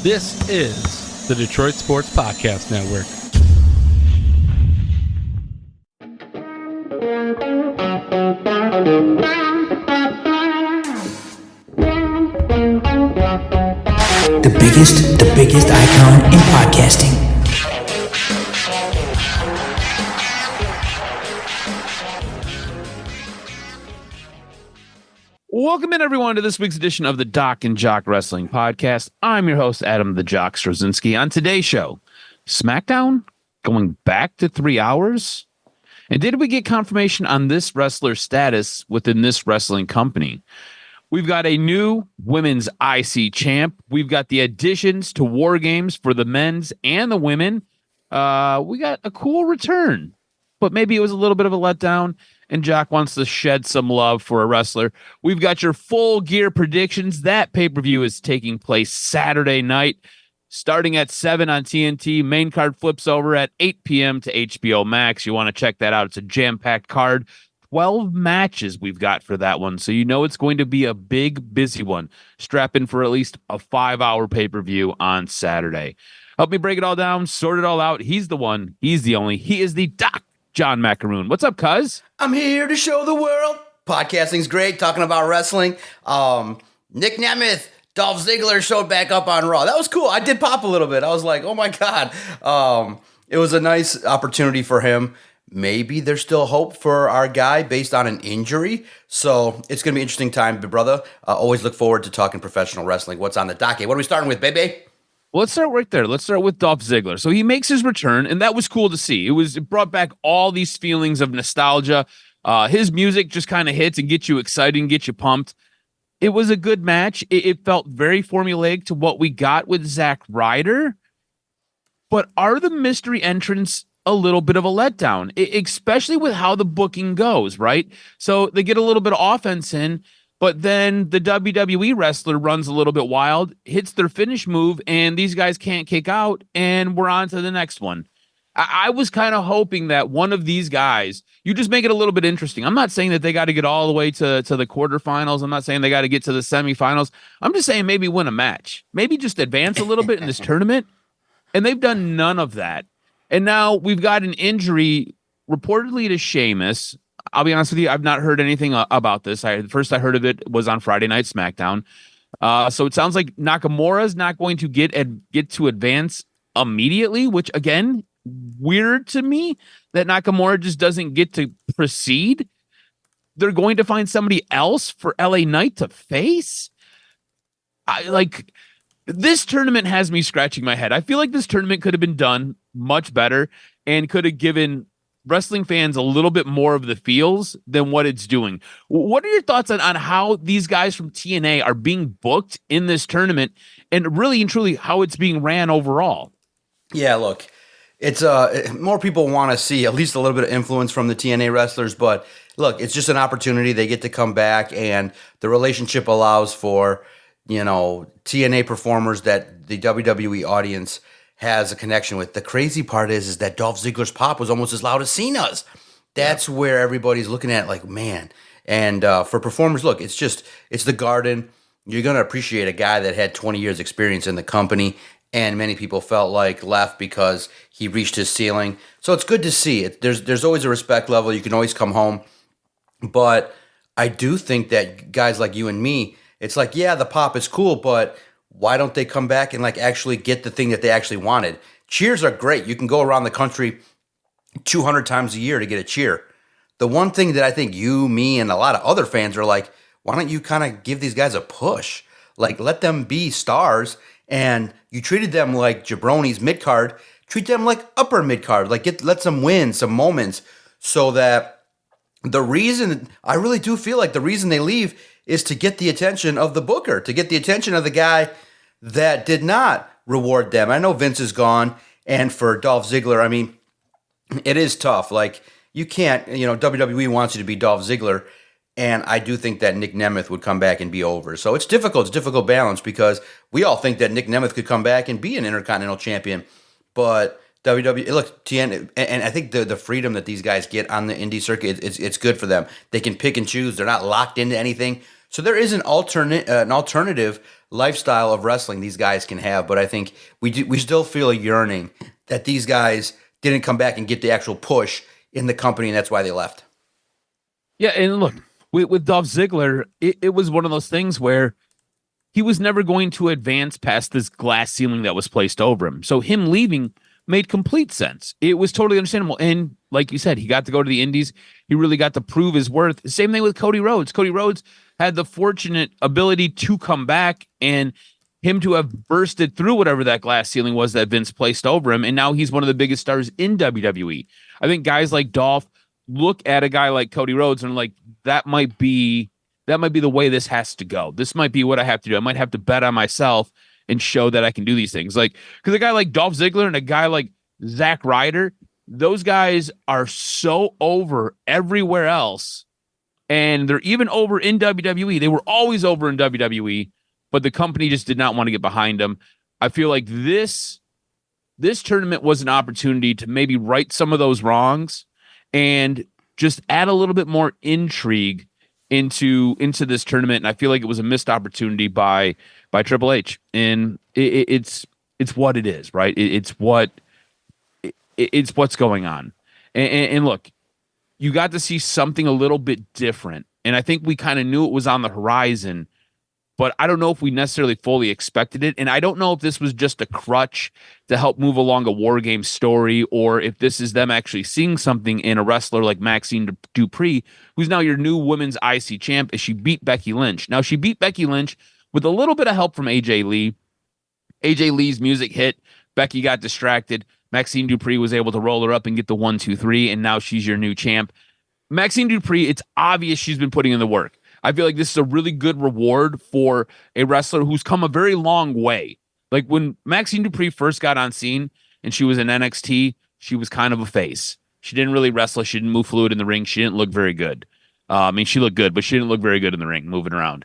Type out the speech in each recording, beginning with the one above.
This is the Detroit Sports Podcast Network. The biggest icon in podcasting. Welcome in, everyone, to this week's edition of the DocNJock Wrestling Podcast. I'm your host, Adam the Jock Straczynski. On today's show, Smackdown going back to 3 hours? And did we get confirmation on this wrestler's status within this wrestling company? We've got a new women's IC champ. We've got the additions to War Games for the men's and the women. We got a cool return, but maybe it was a little bit of a letdown, and Jock wants to shed some love for a wrestler. We've got your Full Gear predictions. That pay-per-view is taking place Saturday night, starting at 7 on TNT. Main card flips over at 8 p.m. to HBO Max. You want to check that out. It's a jam-packed card. 12 matches we've got for that one, so you know it's going to be a big, busy one. Strap in for at least a 5-hour pay-per-view on Saturday. Help me break it all down, sort it all out. He's the one. He's the only. He is the Doc, John Macaroon. What's up, cuz? I'm here to show the world. Podcasting's great, talking about wrestling. Nick Nemeth, Dolph Ziggler showed back up on Raw. That was cool. I did pop a little bit. I was like, oh my God. It was a nice opportunity for him. Maybe there's still hope for our guy based on an injury. So it's going to be an interesting time, brother. Always look forward to talking professional wrestling. What's on the docket? What are we starting with, baby? Well, let's start right there. Let's start with Dolph Ziggler. So he makes his return, and that was cool to see. It brought back all these feelings of nostalgia. His music just kind of hits and gets you excited and gets you pumped. It was a good match. It felt very formulaic to what we got with Zack Ryder. But are the mystery entrants a little bit of a letdown, especially with how the booking goes, right? So they get a little bit of offense in, but then the WWE wrestler runs a little bit wild, hits their finish move, and these guys can't kick out, and we're on to the next one. I was kind of hoping that one of these guys, you just make it a little bit interesting. I'm not saying that they got to get all the way to the quarterfinals. I'm not saying they got to get to the semifinals. I'm just saying maybe win a match. Maybe just advance a little bit in this tournament, and they've done none of that. And now we've got an injury reportedly to Sheamus. I'll be honest with you, I've not heard anything about this. The first I heard of it was on Friday Night Smackdown. So it sounds like Nakamura's not going to get to advance immediately, which, again, weird to me that Nakamura just doesn't get to proceed. They're going to find somebody else for LA Knight to face? This tournament has me scratching my head. I feel like this tournament could have been done much better and could have given wrestling fans a little bit more of the feels than what it's doing. What are your thoughts on how these guys from TNA are being booked in this tournament and really and truly how it's being ran overall? Yeah, look, it's more people want to see at least a little bit of influence from the TNA wrestlers, but look, it's just an opportunity. They get to come back, and the relationship allows for, TNA performers that the WWE audience has a connection with. The crazy part is that Dolph Ziggler's pop was almost as loud as Cena's. That's where everybody's looking at it like, man. And for performers, look, it's the Garden. You're going to appreciate a guy that had 20 years experience in the company, and many people felt like left because he reached his ceiling. So it's good to see it. There's always a respect level. You can always come home. But I do think that guys like you and me, it's like, yeah, the pop is cool, but why don't they come back and actually get the thing that they actually wanted? Cheers are great. You can go around the country 200 times a year to get a cheer. The one thing that I think you, me, and a lot of other fans are like, why don't you kind of give these guys a push? Let them be stars, and you treated them like jabronis mid-card. Treat them like upper mid-card. Let them win some moments so that the reason, I really do feel like the reason they leave is to get the attention of the booker, to get the attention of the guy that did not reward them. I know Vince is gone, and for Dolph Ziggler, I mean, it is tough. You can't, WWE wants you to be Dolph Ziggler, and I do think that Nick Nemeth would come back and be over. So it's difficult. It's a difficult balance because we all think that Nick Nemeth could come back and be an Intercontinental Champion, but WWE, look, TN, and I think the freedom that these guys get on the indie circuit, it's good for them. They can pick and choose. They're not locked into anything. So there is an alternative lifestyle of wrestling these guys can have, but I think we still feel a yearning that these guys didn't come back and get the actual push in the company, and that's why they left. Yeah, and look, with Dolph Ziggler, it was one of those things where he was never going to advance past this glass ceiling that was placed over him. So him leaving made complete sense. It was totally understandable. And like you said, he got to go to the Indies. He really got to prove his worth. Same thing with Cody Rhodes. Cody Rhodes had the fortunate ability to come back and him to have bursted through whatever that glass ceiling was that Vince placed over him. And now he's one of the biggest stars in WWE. I think guys like Dolph look at a guy like Cody Rhodes and are like, that might be the way this has to go. This might be what I have to do. I might have to bet on myself and show that I can do these things. Like, because a guy like Dolph Ziggler and a guy like Zack Ryder, those guys are so over everywhere else. And they're even over in WWE. They were always over in WWE, but the company just did not want to get behind them. I feel like this tournament was an opportunity to maybe right some of those wrongs and just add a little bit more intrigue into this tournament. And I feel like it was a missed opportunity by Triple H. And it's what it is, right? It's what's going on. And look, you got to see something a little bit different. And I think we kind of knew it was on the horizon, but I don't know if we necessarily fully expected it. And I don't know if this was just a crutch to help move along a War Games story, or if this is them actually seeing something in a wrestler like Maxine Dupree, who's now your new women's IC champ, as she beat Becky Lynch. Now, she beat Becky Lynch with a little bit of help from AJ Lee. AJ Lee's music hit. Becky got distracted. Maxine Dupree was able to roll her up and get the 1-2-3, and now she's your new champ. Maxine Dupree, it's obvious she's been putting in the work. I feel like this is a really good reward for a wrestler who's come a very long way. Like when Maxine Dupree first got on scene and she was in NXT, she was kind of a face. She didn't really wrestle. She didn't move fluid in the ring. She didn't look very good. I mean, she looked good, but she didn't look very good in the ring, moving around.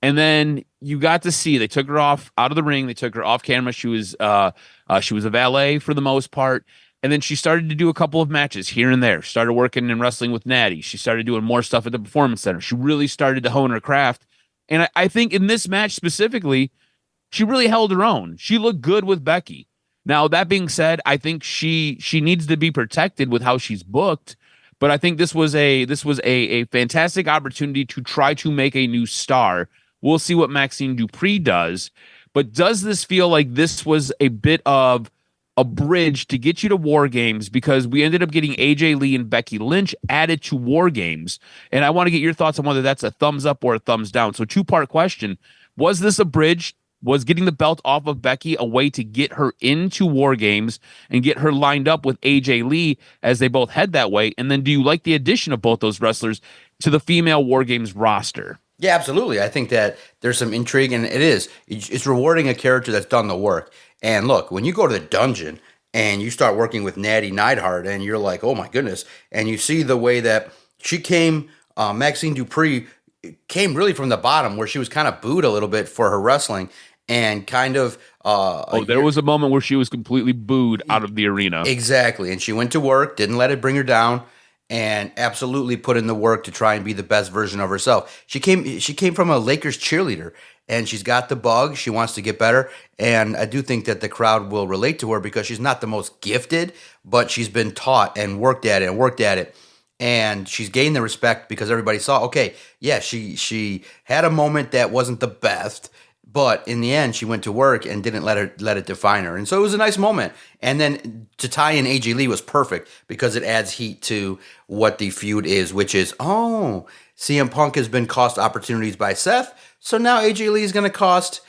And then you got to see they took her out of the ring. They took her off camera. She was a valet for the most part. And then she started to do a couple of matches here and there. Started working and wrestling with Natty. She started doing more stuff at the Performance Center. She really started to hone her craft. And I think in this match specifically, she really held her own. She looked good with Becky. Now, that being said, I think she needs to be protected with how she's booked. But I think this was a fantastic opportunity to try to make a new star. We'll see what Maxine Dupree does. But does this feel like this was a bit of a bridge to get you to War Games, because we ended up getting AJ Lee and Becky Lynch added to War Games? And I want to get your thoughts on whether that's a thumbs up or a thumbs down. So two-part question. Was this a bridge? Was getting the belt off of Becky a way to get her into War Games and get her lined up with AJ Lee as they both head that way? And then do you like the addition of both those wrestlers to the female War Games roster? Yeah, absolutely. I think that there's some intrigue, and it's rewarding a character that's done the work. And look, when you go to the dungeon and you start working with Natty Neidhart, and you're like, oh my goodness, and you see the way that she came, Maxine Dupree came really from the bottom, where she was kind of booed a little bit for her wrestling, and kind of there was a moment where she was completely booed out of the arena. Exactly. And she went to work, didn't let it bring her down, and absolutely put in the work to try and be the best version of herself. She came from a Lakers cheerleader, and she's got the bug. She wants to get better, and I do think that the crowd will relate to her because she's not the most gifted, but she's been taught and worked at it. And she's gained the respect because everybody saw, okay, yeah, she had a moment that wasn't the best, but in the end, she went to work and didn't let it define her. And so it was a nice moment. And then to tie in AJ Lee was perfect because it adds heat to what the feud is, which is, CM Punk has been cost opportunities by Seth, so now AJ Lee is going to cost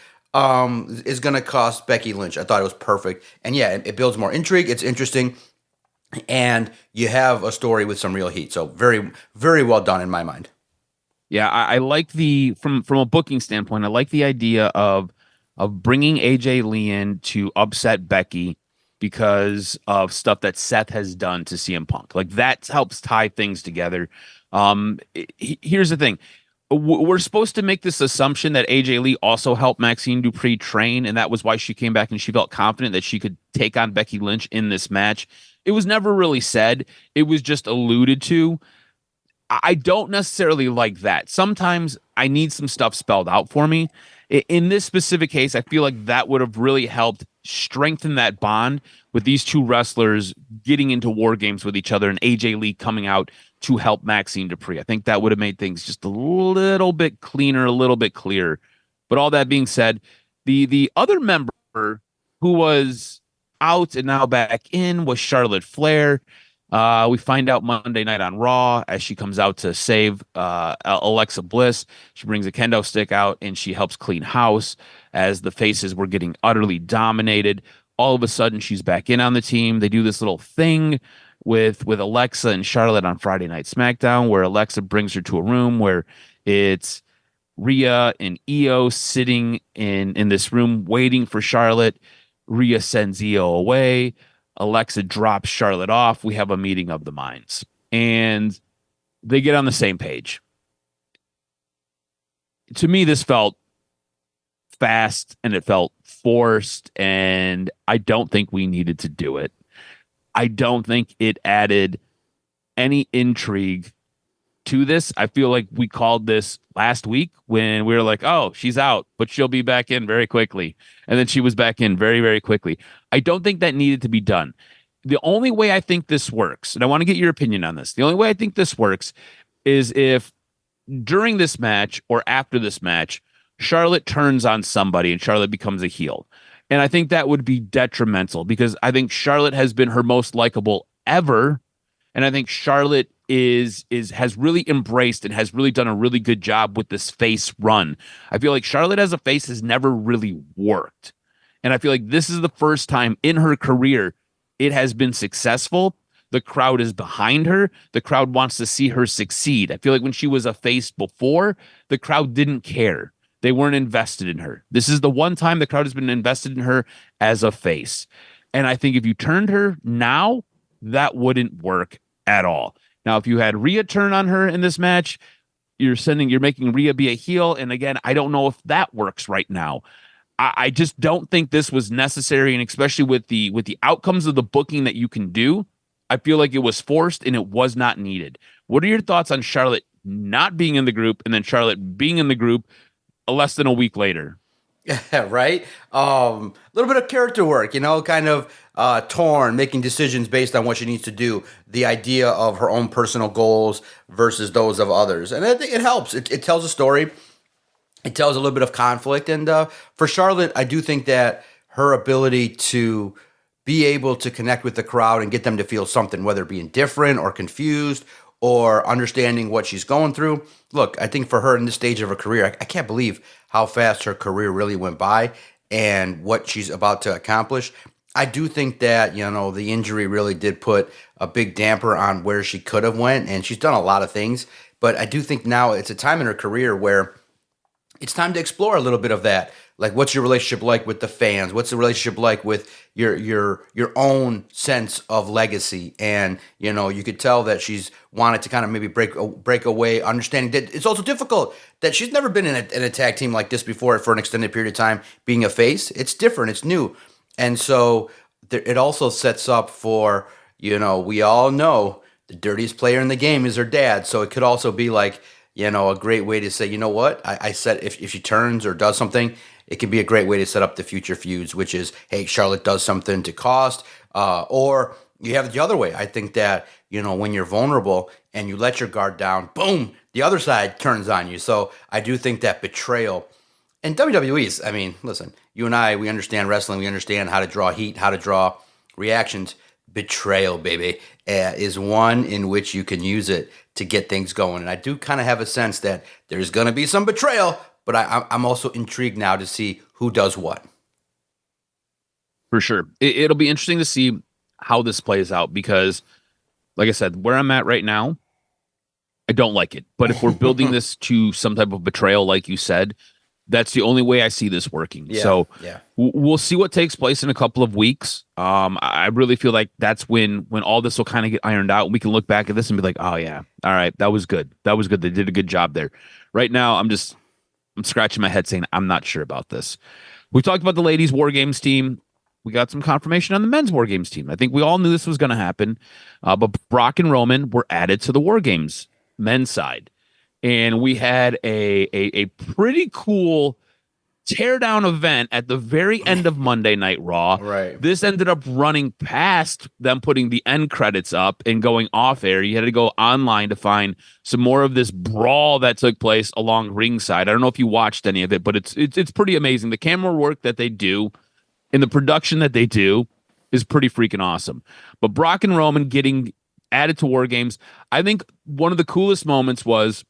Becky Lynch. I thought it was perfect. And yeah, it builds more intrigue. It's interesting. And you have a story with some real heat. So very, very well done in my mind. Yeah, I like from a booking standpoint, I like the idea of bringing AJ Lee in to upset Becky because of stuff that Seth has done to CM Punk. Like, that helps tie things together. Here's the thing. We're supposed to make this assumption that AJ Lee also helped Maxine Dupree train, and that was why she came back and she felt confident that she could take on Becky Lynch in this match. It was never really said. It was just alluded to. I don't necessarily like that. Sometimes I need some stuff spelled out for me. In this specific case, I feel like that would have really helped strengthen that bond with these two wrestlers getting into war games with each other, and AJ Lee coming out to help Maxine Dupree. I think that would have made things just a little bit cleaner, a little bit clearer. But all that being said, the other member who was out and now back in was Charlotte Flair. We find out Monday night on Raw as she comes out to save Alexa Bliss. She brings a kendo stick out and she helps clean house as the faces were getting utterly dominated. All of a sudden, she's back in on the team. They do this little thing with Alexa and Charlotte on Friday Night SmackDown, where Alexa brings her to a room where it's Rhea and Io sitting in this room waiting for Charlotte. Rhea sends Io away. Alexa drops Charlotte off. We have a meeting of the minds, and they get on the same page. To me, this felt fast and it felt forced, and I don't think we needed to do it. I don't think it added any intrigue to this. I feel like we called this last week when we were like, oh, she's out, but she'll be back in very quickly. And then she was back in very, very quickly. I don't think that needed to be done. The only way I think this works, and I want to get your opinion on this, the only way I think this works is if during this match or after this match, Charlotte turns on somebody and Charlotte becomes a heel. And I think that would be detrimental because I think Charlotte has been her most likable ever. And I think Charlotte has really embraced and has really done a really good job with this face run. I feel like Charlotte as a face has never really worked. And I feel like this is the first time in her career it has been successful. The crowd is behind her. The crowd wants to see her succeed. I feel like when she was a face before, the crowd didn't care. They weren't invested in her. This is the one time the crowd has been invested in her as a face. And I think if you turned her now, that wouldn't work at all. Now, if you had Rhea turn on her in this match, you're making Rhea be a heel. And again, I don't know if that works right now. I just don't think this was necessary. And especially with the outcomes of the booking that you can do, I feel like it was forced and it was not needed. What are your thoughts on Charlotte not being in the group and then Charlotte being in the group less than a week later? Yeah, right. A little bit of character work, kind of torn, making decisions based on what she needs to do. The idea of her own personal goals versus those of others, and I think it helps. It tells a story. It tells a little bit of conflict, and for Charlotte, I do think that her ability to be able to connect with the crowd and get them to feel something, whether it be indifferent or confused or understanding what she's going through. Look, I think for her in this stage of her career, I can't believe how fast her career really went by and what she's about to accomplish. I do think that, the injury really did put a big damper on where she could have went, and she's done a lot of things. But I do think now it's a time in her career where it's time to explore a little bit of that. Like, what's your relationship like with the fans? What's the relationship like with your own sense of legacy? And, you could tell that she's wanted to kind of maybe break away, understanding that it's also difficult that she's never been in a tag team like this before for an extended period of time, being a face. It's different. It's new. And so it also sets up for, we all know the dirtiest player in the game is her dad. So it could also be like, a great way to say, you know what? I said if she turns or does something, it can be a great way to set up the future feuds, which is, hey, Charlotte does something to cost, or you have it the other way. I think that, when you're vulnerable and you let your guard down, boom, the other side turns on you. So I do think that betrayal, and WWE's, listen, you and I, we understand wrestling. We understand how to draw heat, how to draw reactions. Betrayal, baby, is one in which you can use it to get things going. And I do kind of have a sense that there's going to be some betrayal, but I'm also intrigued now to see who does what. For sure. It'll be interesting to see how this plays out because, like I said, where I'm at right now, I don't like it. But if we're building this to some type of betrayal, like you said, that's the only way I see this working. Yeah, so yeah. We'll see what takes place in a couple of weeks. I really feel like that's when all this will kind of get ironed out. We can look back at this and be like, oh yeah, all right, that was good. That was good. They did a good job there. Right now, I'm scratching my head saying I'm not sure about this. We talked about the ladies' War Games team. We got some confirmation on the men's War Games team. I think we all knew this was going to happen. But Brock and Roman were added to the War Games men's side, and we had a pretty cool teardown event at the very end of Monday Night Raw. Right. This ended up running past them putting the end credits up and going off air. You had to go online to find some more of this brawl that took place along ringside. I don't know if you watched any of it, but it's pretty amazing. The camera work that they do and the production that they do is pretty freaking awesome. But Brock and Roman getting added to War Games, I think one of the coolest moments was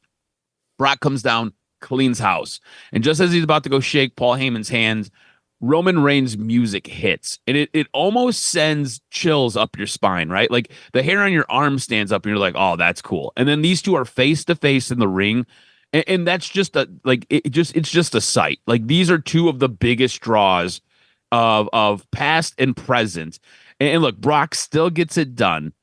Brock comes down, cleans house. And just as he's about to go shake Paul Heyman's hands, Roman Reigns' music hits. And it almost sends chills up your spine, right? Like the hair on your arm stands up and you're like, oh, that's cool. And then these two are face to face in the ring. And that's just it's just a sight. Like these are two of the biggest draws of past and present. And look, Brock still gets it done.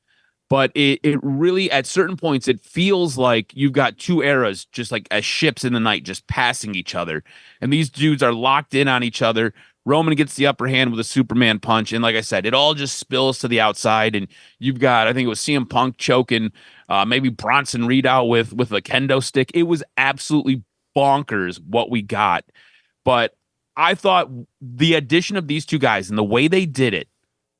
But it really, at certain points, it feels like you've got two eras just like as ships in the night just passing each other. And these dudes are locked in on each other. Roman gets the upper hand with a Superman punch. And like I said, it all just spills to the outside. And you've got, I think it was CM Punk choking maybe Bronson Reed out with a kendo stick. It was absolutely bonkers what we got. But I thought the addition of these two guys and the way they did it,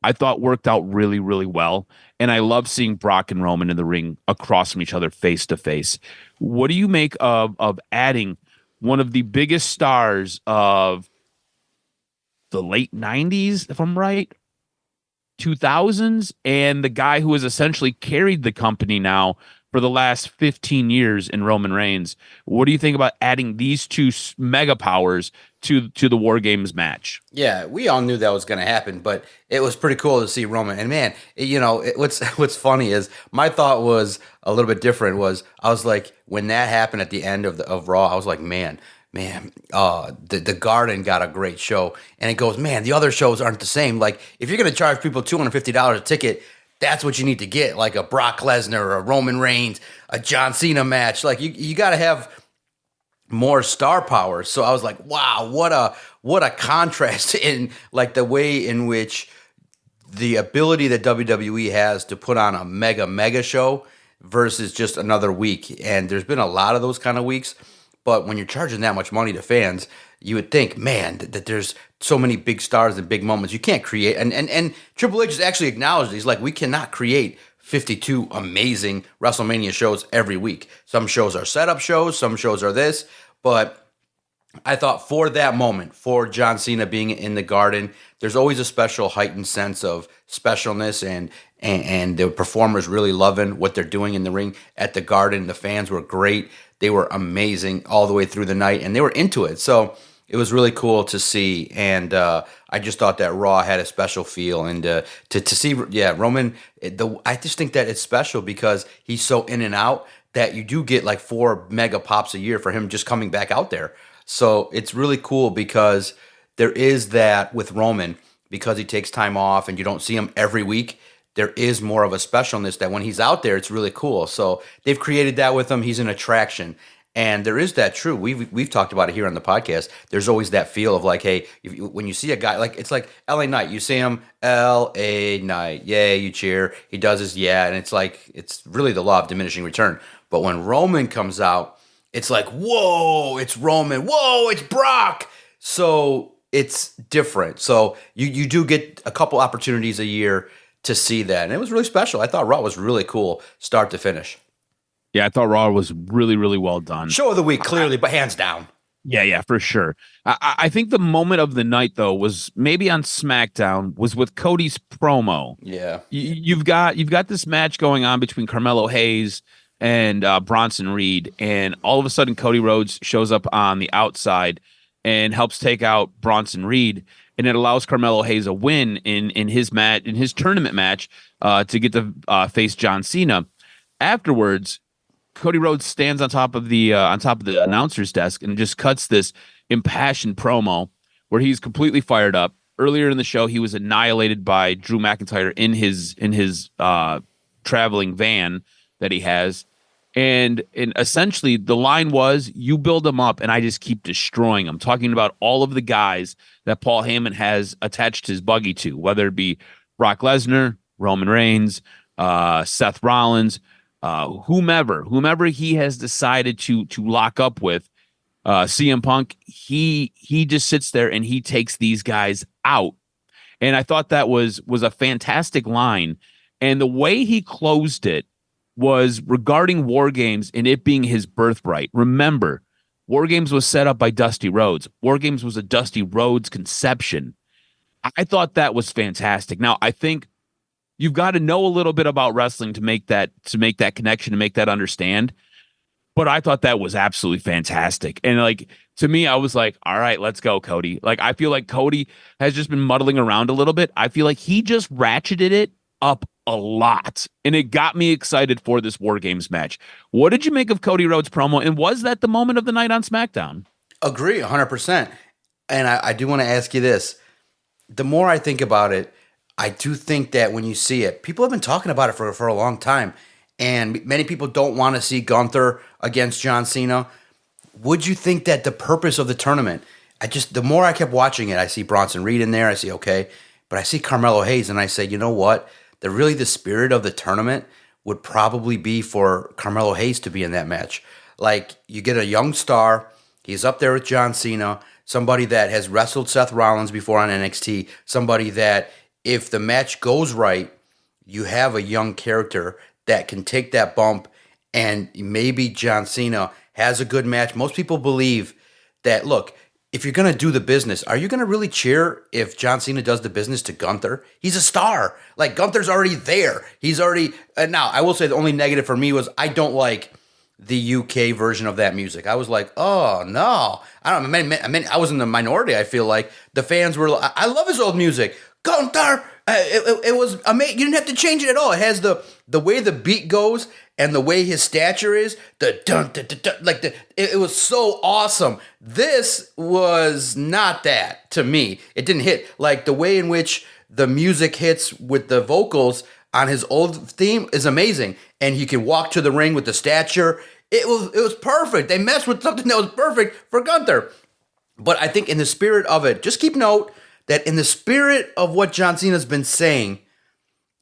I thought worked out really, really well. And I love seeing Brock and Roman in the ring across from each other face to face. What do you make of adding one of the biggest stars of the late 90s, if I'm right, 2000s, and the guy who has essentially carried the company now for the last 15 years in Roman Reigns? What do you think about adding these two mega powers to the War Games match? Yeah, we all knew that was going to happen, but it was pretty cool to see Roman. And man, what's funny is my thought was a little bit different. I was like, when that happened at the end of Raw, I was like, man, the Garden got a great show. And it goes, man, the other shows aren't the same. Like if you're going to charge people $250 a ticket, that's what you need to get, like a Brock Lesnar or a Roman Reigns, a John Cena match. Like you got to have more star power. So I was like, wow, what a contrast in like the way in which the ability that WWE has to put on a mega show versus just another week. And there's been a lot of those kind of weeks. But when you're charging that much money to fans, you would think, man, that there's so many big stars and big moments you can't create. And Triple H has actually acknowledged, he's like, we cannot create 52 amazing WrestleMania shows every week. Some shows are setup shows, some shows are this. But I thought for that moment, for John Cena being in the Garden, there's always a special heightened sense of specialness and the performers really loving what they're doing in the ring at the Garden. The fans were great. They were amazing all the way through the night, and they were into it. So it was really cool to see, and I just thought that Raw had a special feel. And to see, Roman, I just think that it's special because he's so in and out that you do get like 4 mega pops a year for him just coming back out there. So it's really cool because there is that with Roman, because he takes time off and you don't see him every week. There is more of a specialness that when he's out there, it's really cool. So they've created that with him. He's an attraction. And there is that true. We've talked about it here on the podcast. There's always that feel of like, hey, when you see a guy, like it's like LA Knight, you see him, LA Knight, yeah, you cheer. He does his yeah, and it's like, it's really the law of diminishing return. But when Roman comes out, it's like, whoa, it's Roman. Whoa, it's Brock. So it's different. So you do get a couple opportunities a year to see that. And it was really special. I thought Raw was really cool, start to finish. Yeah, I thought Raw was really, really well done. Show of the week, clearly, but hands down. Yeah, for sure. I think the moment of the night, though, was maybe on SmackDown, was with Cody's promo. Yeah. You've got this match going on between Carmelo Hayes and Bronson Reed, and all of a sudden Cody Rhodes shows up on the outside and helps take out Bronson Reed, and it allows Carmelo Hayes a win in his match, in his tournament match, to get to face John Cena. Afterwards, Cody Rhodes stands on top of the announcer's desk and just cuts this impassioned promo where he's completely fired up. Earlier in the show, he was annihilated by Drew McIntyre in his traveling van that he has. And essentially the line was, you build them up and I just keep destroying them. Talking about all of the guys that Paul Heyman has attached his buggy to, whether it be Brock Lesnar, Roman Reigns, Seth Rollins, whomever he has decided to lock up with, CM Punk, he just sits there and he takes these guys out. And I thought that was a fantastic line. And the way he closed it was regarding War Games and it being his birthright. Remember, War Games was set up by Dusty Rhodes. War Games was a Dusty Rhodes conception. I thought that was fantastic. Now, I think you've got to know a little bit about wrestling to make that connection, to make that understand. But I thought that was absolutely fantastic. And like, to me, I was like, all right, let's go, Cody. Like, I feel like Cody has just been muddling around a little bit. I feel like he just ratcheted it up a lot. And it got me excited for this War Games match. What did you make of Cody Rhodes' promo? And was that the moment of the night on SmackDown? Agree, 100%. And I do want to ask you this. The more I think about it, I do think that when you see it, people have been talking about it for a long time. And many people don't want to see Gunther against John Cena. Would you think that the purpose of the tournament, the more I kept watching it, I see Bronson Reed in there, I see, okay, but I see Carmelo Hayes, and I say, you know what? The spirit of the tournament would probably be for Carmelo Hayes to be in that match. Like, you get a young star, he's up there with John Cena, somebody that has wrestled Seth Rollins before on NXT, somebody that, if the match goes right, you have a young character that can take that bump, and maybe John Cena has a good match. Most people believe that, look, if you're going to do the business, are you going to really cheer if John Cena does the business to Gunther? He's a star. Like, Gunther's already there. He's already... now, I will say the only negative for me was I don't like the UK version of that music. I was like, oh, no. I don't know. I mean, I was in the minority, I feel like. The fans were... I love his old music. Gunther! It was amazing. You didn't have to change it at all. It has the way the beat goes and the way his stature is. The dun, dun, dun, dun, like it was so awesome. This was not that to me. It didn't hit like the way in which the music hits with the vocals on his old theme is amazing. And he can walk to the ring with the stature. It was perfect. They messed with something that was perfect for Gunther. But I think in the spirit of it, just keep note that in the spirit of what John Cena's been saying,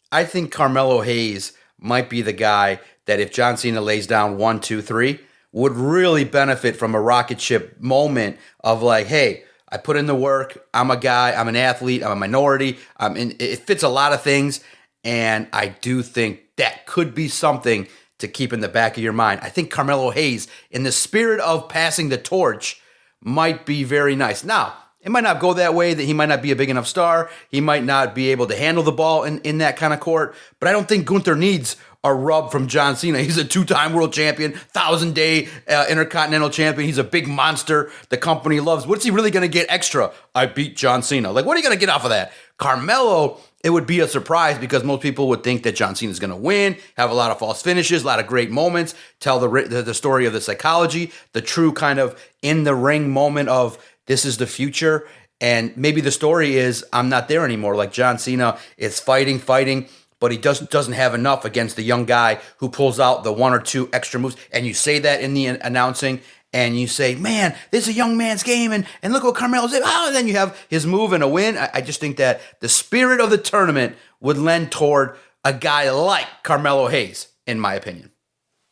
I think Carmelo Hayes might be the guy that if John Cena lays down 1, 2, 3, would really benefit from a rocket ship moment of like, hey, I put in the work. I'm a guy. I'm an athlete. I'm a minority. It fits a lot of things. And I do think that could be something to keep in the back of your mind. I think Carmelo Hayes, in the spirit of passing the torch, might be very nice. Now, it might not go that way, that he might not be a big enough star. He might not be able to handle the ball in that kind of court. But I don't think Gunther needs a rub from John Cena. He's a 2-time world champion, 1,000-day Intercontinental champion. He's a big monster the company loves. What's he really going to get extra? I beat John Cena. Like, what are you going to get off of that? Carmelo, it would be a surprise because most people would think that John Cena is going to win, have a lot of false finishes, a lot of great moments, tell the story of the psychology, the true kind of in-the-ring moment of this is the future. And maybe the story is I'm not there anymore. Like John Cena is fighting, but he doesn't have enough against the young guy who pulls out the 1 or 2 extra moves. And you say that in the announcing, and you say, man, this is a young man's game, and look what Carmelo's doing. Oh, and then you have his move and a win. I just think that the spirit of the tournament would lend toward a guy like Carmelo Hayes, in my opinion.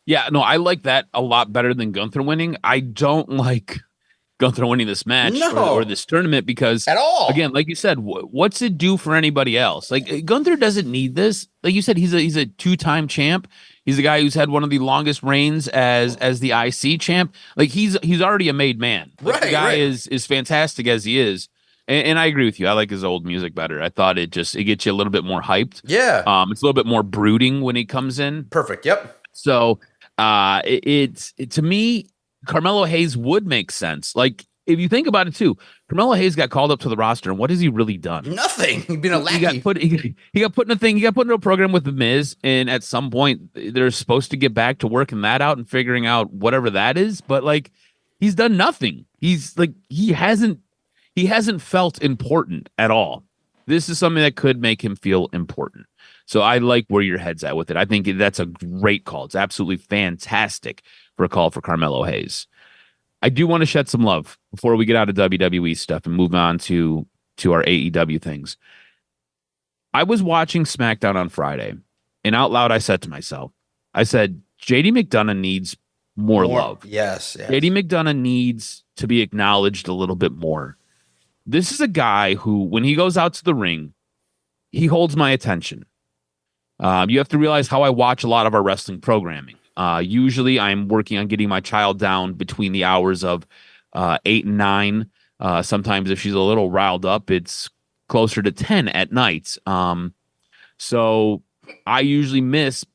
Yeah, no, I like that a lot better than Gunther winning. I don't like Gunther winning this match or this tournament because, at all, again, like you said, what's it do for anybody else? Like Gunther doesn't need this. Like you said, he's a 2-time champ. He's a guy who's had one of the longest reigns as the IC champ. Like he's already a made man. Like, the guy is fantastic as he is. And I agree with you. I like his old music better. I thought it gets you a little bit more hyped. Yeah. It's a little bit more brooding when he comes in. Perfect. Yep. So it's to me, Carmelo Hayes would make sense. Like, if you think about it too, Carmelo Hayes got called up to the roster, and what has he really done? Nothing. He's been a lackey. He got put in a thing. He got put into a program with The Miz, and at some point, they're supposed to get back to working that out and figuring out whatever that is. But like, he's done nothing. He's like he hasn't felt important at all. This is something that could make him feel important. So I like where your head's at with it. I think that's a great call. It's absolutely fantastic for a call for Carmelo Hayes. I do want to shed some love before we get out of WWE stuff and move on to our AEW things. I was watching SmackDown on Friday, and out loud I said to myself, I said, JD McDonough needs more love. Yes. JD McDonough needs to be acknowledged a little bit more. This is a guy who, when he goes out to the ring, he holds my attention. You have to realize how I watch a lot of our wrestling programming. Usually I'm working on getting my child down between the hours of 8 and 9. Sometimes if she's a little riled up, it's closer to 10 at night. So I usually miss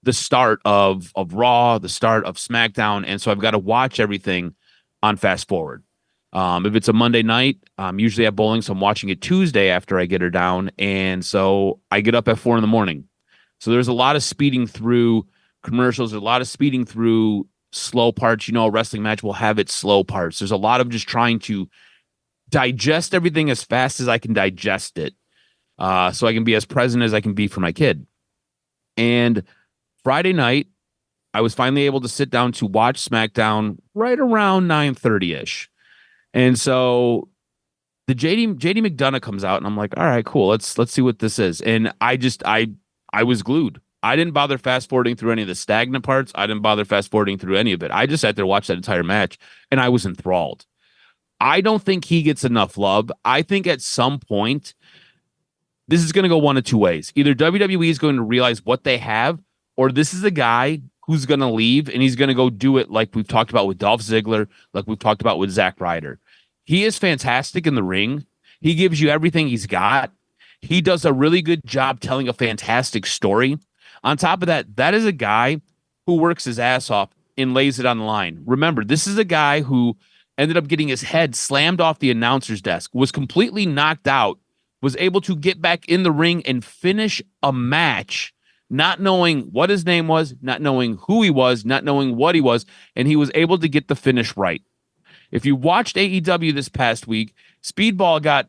the start of Raw, the start of SmackDown, and so I've got to watch everything on fast forward. If it's a Monday night, I'm usually at bowling, so I'm watching it Tuesday after I get her down, and so I get up at 4 a.m. So there's a lot of speeding through commercials, there's a lot of speeding through slow parts. You know, a wrestling match will have its slow parts. There's a lot of just trying to digest everything as fast as I can digest it, so I can be as present as I can be for my kid. And Friday night, I was finally able to sit down to watch SmackDown right around 9:30ish. And so the JD McDonough comes out, and I'm like, all right, cool. Let's see what this is. And I was glued. I didn't bother fast forwarding through any of the stagnant parts. I didn't bother fast forwarding through any of it. I just sat there, watched that entire match, and I was enthralled. I don't think he gets enough love. I think at some point, this is going to go one of two ways. Either WWE is going to realize what they have, or this is a guy who's going to leave and he's going to go do it like we've talked about with Dolph Ziggler, like we've talked about with Zack Ryder. He is fantastic in the ring. He gives you everything he's got. He does a really good job telling a fantastic story. On top of that, that is a guy who works his ass off and lays it on the line. Remember, this is a guy who ended up getting his head slammed off the announcer's desk, was completely knocked out, was able to get back in the ring and finish a match, not knowing what his name was, not knowing who he was, not knowing what he was, and he was able to get the finish right. If you watched AEW this past week, Speedball got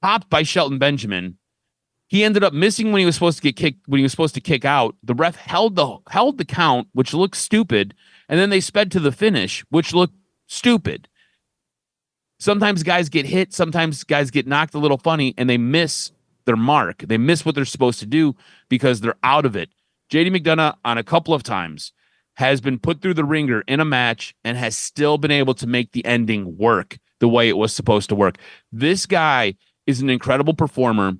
popped by Shelton Benjamin. He ended up missing when he was supposed to get kicked, when he was supposed to kick out. The ref held the count, which looked stupid, and then they sped to the finish, which looked stupid. Sometimes guys get hit, sometimes guys get knocked a little funny, and they miss their mark. They miss what they're supposed to do because they're out of it. JD McDonough on a couple of times has been put through the ringer in a match and has still been able to make the ending work the way it was supposed to work. This guy is an incredible performer.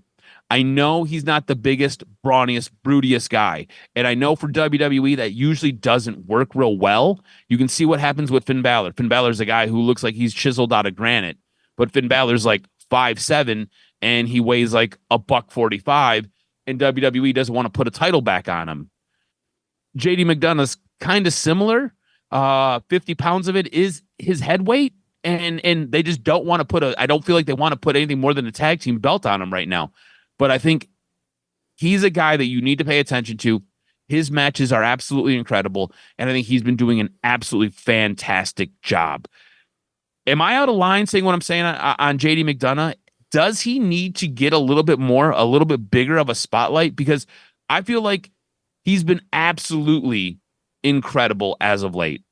I know he's not the biggest, brawniest, brutiest guy. And I know for WWE that usually doesn't work real well. You can see what happens with Finn Balor. Finn Balor's a guy who looks like he's chiseled out of granite, but Finn Balor's like 5'7", and he weighs like $145, and WWE doesn't want to put a title back on him. JD McDonough's kind of similar. 50 pounds of it is his head weight, and they just don't want to put I don't feel like they want to put anything more than a tag team belt on him right now. But I think he's a guy that you need to pay attention to. His matches are absolutely incredible, and I think he's been doing an absolutely fantastic job. Am I out of line saying what I'm saying on JD McDonough? Does he need to get a little bit bigger of a spotlight? Because I feel like he's been absolutely incredible as of late.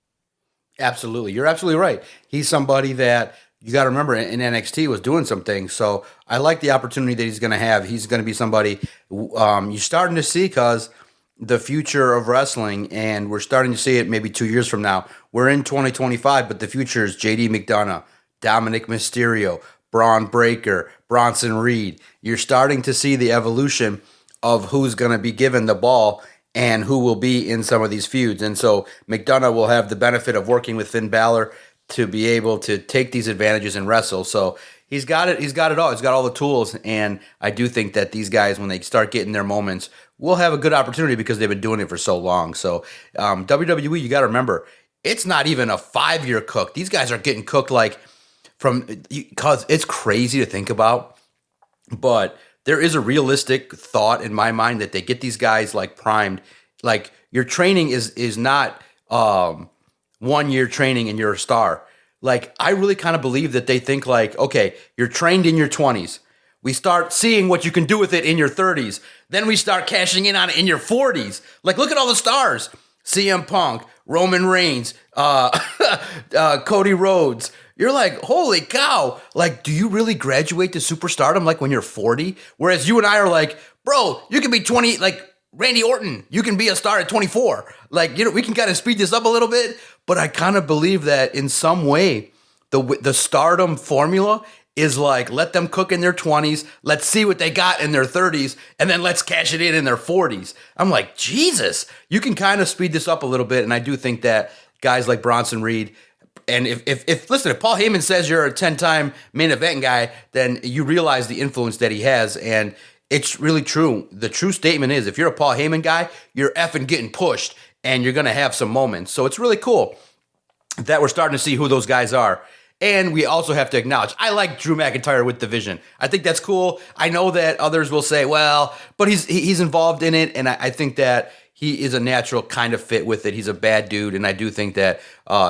Absolutely. You're absolutely right. He's somebody that you got to remember in NXT was doing some things. So I like the opportunity that he's going to have. He's going to be somebody you're starting to see because the future of wrestling, and we're starting to see it maybe 2 years from now. We're in 2025, but the future is JD McDonough, Dominic Mysterio, Braun Breaker, Bronson Reed. You're starting to see the evolution of who's going to be given the ball and who will be in some of these feuds. And so McDonough will have the benefit of working with Finn Balor to be able to take these advantages and wrestle. So he's got it. He's got it all. He's got all the tools. And I do think that these guys, when they start getting their moments, will have a good opportunity because they've been doing it for so long. So WWE, you got to remember, it's not even a 5-year cook. These guys are getting cooked like because it's crazy to think about, but there is a realistic thought in my mind that they get these guys like primed. Like your training is not 1 year training and you're a star. Like I really kind of believe that they think like, okay, you're trained in your 20s. We start seeing what you can do with it in your 30s. Then we start cashing in on it in your 40s. Like look at all the stars: CM Punk, Roman Reigns, Cody Rhodes. You're like, holy cow. Like, do you really graduate to superstardom like when you're 40? Whereas you and I are like, bro, you can be 20, like Randy Orton, you can be a star at 24. Like, we can kind of speed this up a little bit, but I kind of believe that in some way, the stardom formula is like, let them cook in their 20s. Let's see what they got in their 30s, and then let's cash it in their 40s. I'm like, Jesus, you can kind of speed this up a little bit. And I do think that guys like Bronson Reed, and if listen, if Paul Heyman says you're a 10-time main event guy, then you realize the influence that he has. And it's really true. The true statement is, if you're a Paul Heyman guy, you're effing getting pushed, and you're going to have some moments. So it's really cool that we're starting to see who those guys are. And we also have to acknowledge, I like Drew McIntyre with the Vision. I think that's cool. I know that others will say, well, but he's involved in it, and I think that he is a natural kind of fit with it. He's a bad dude, and I do think that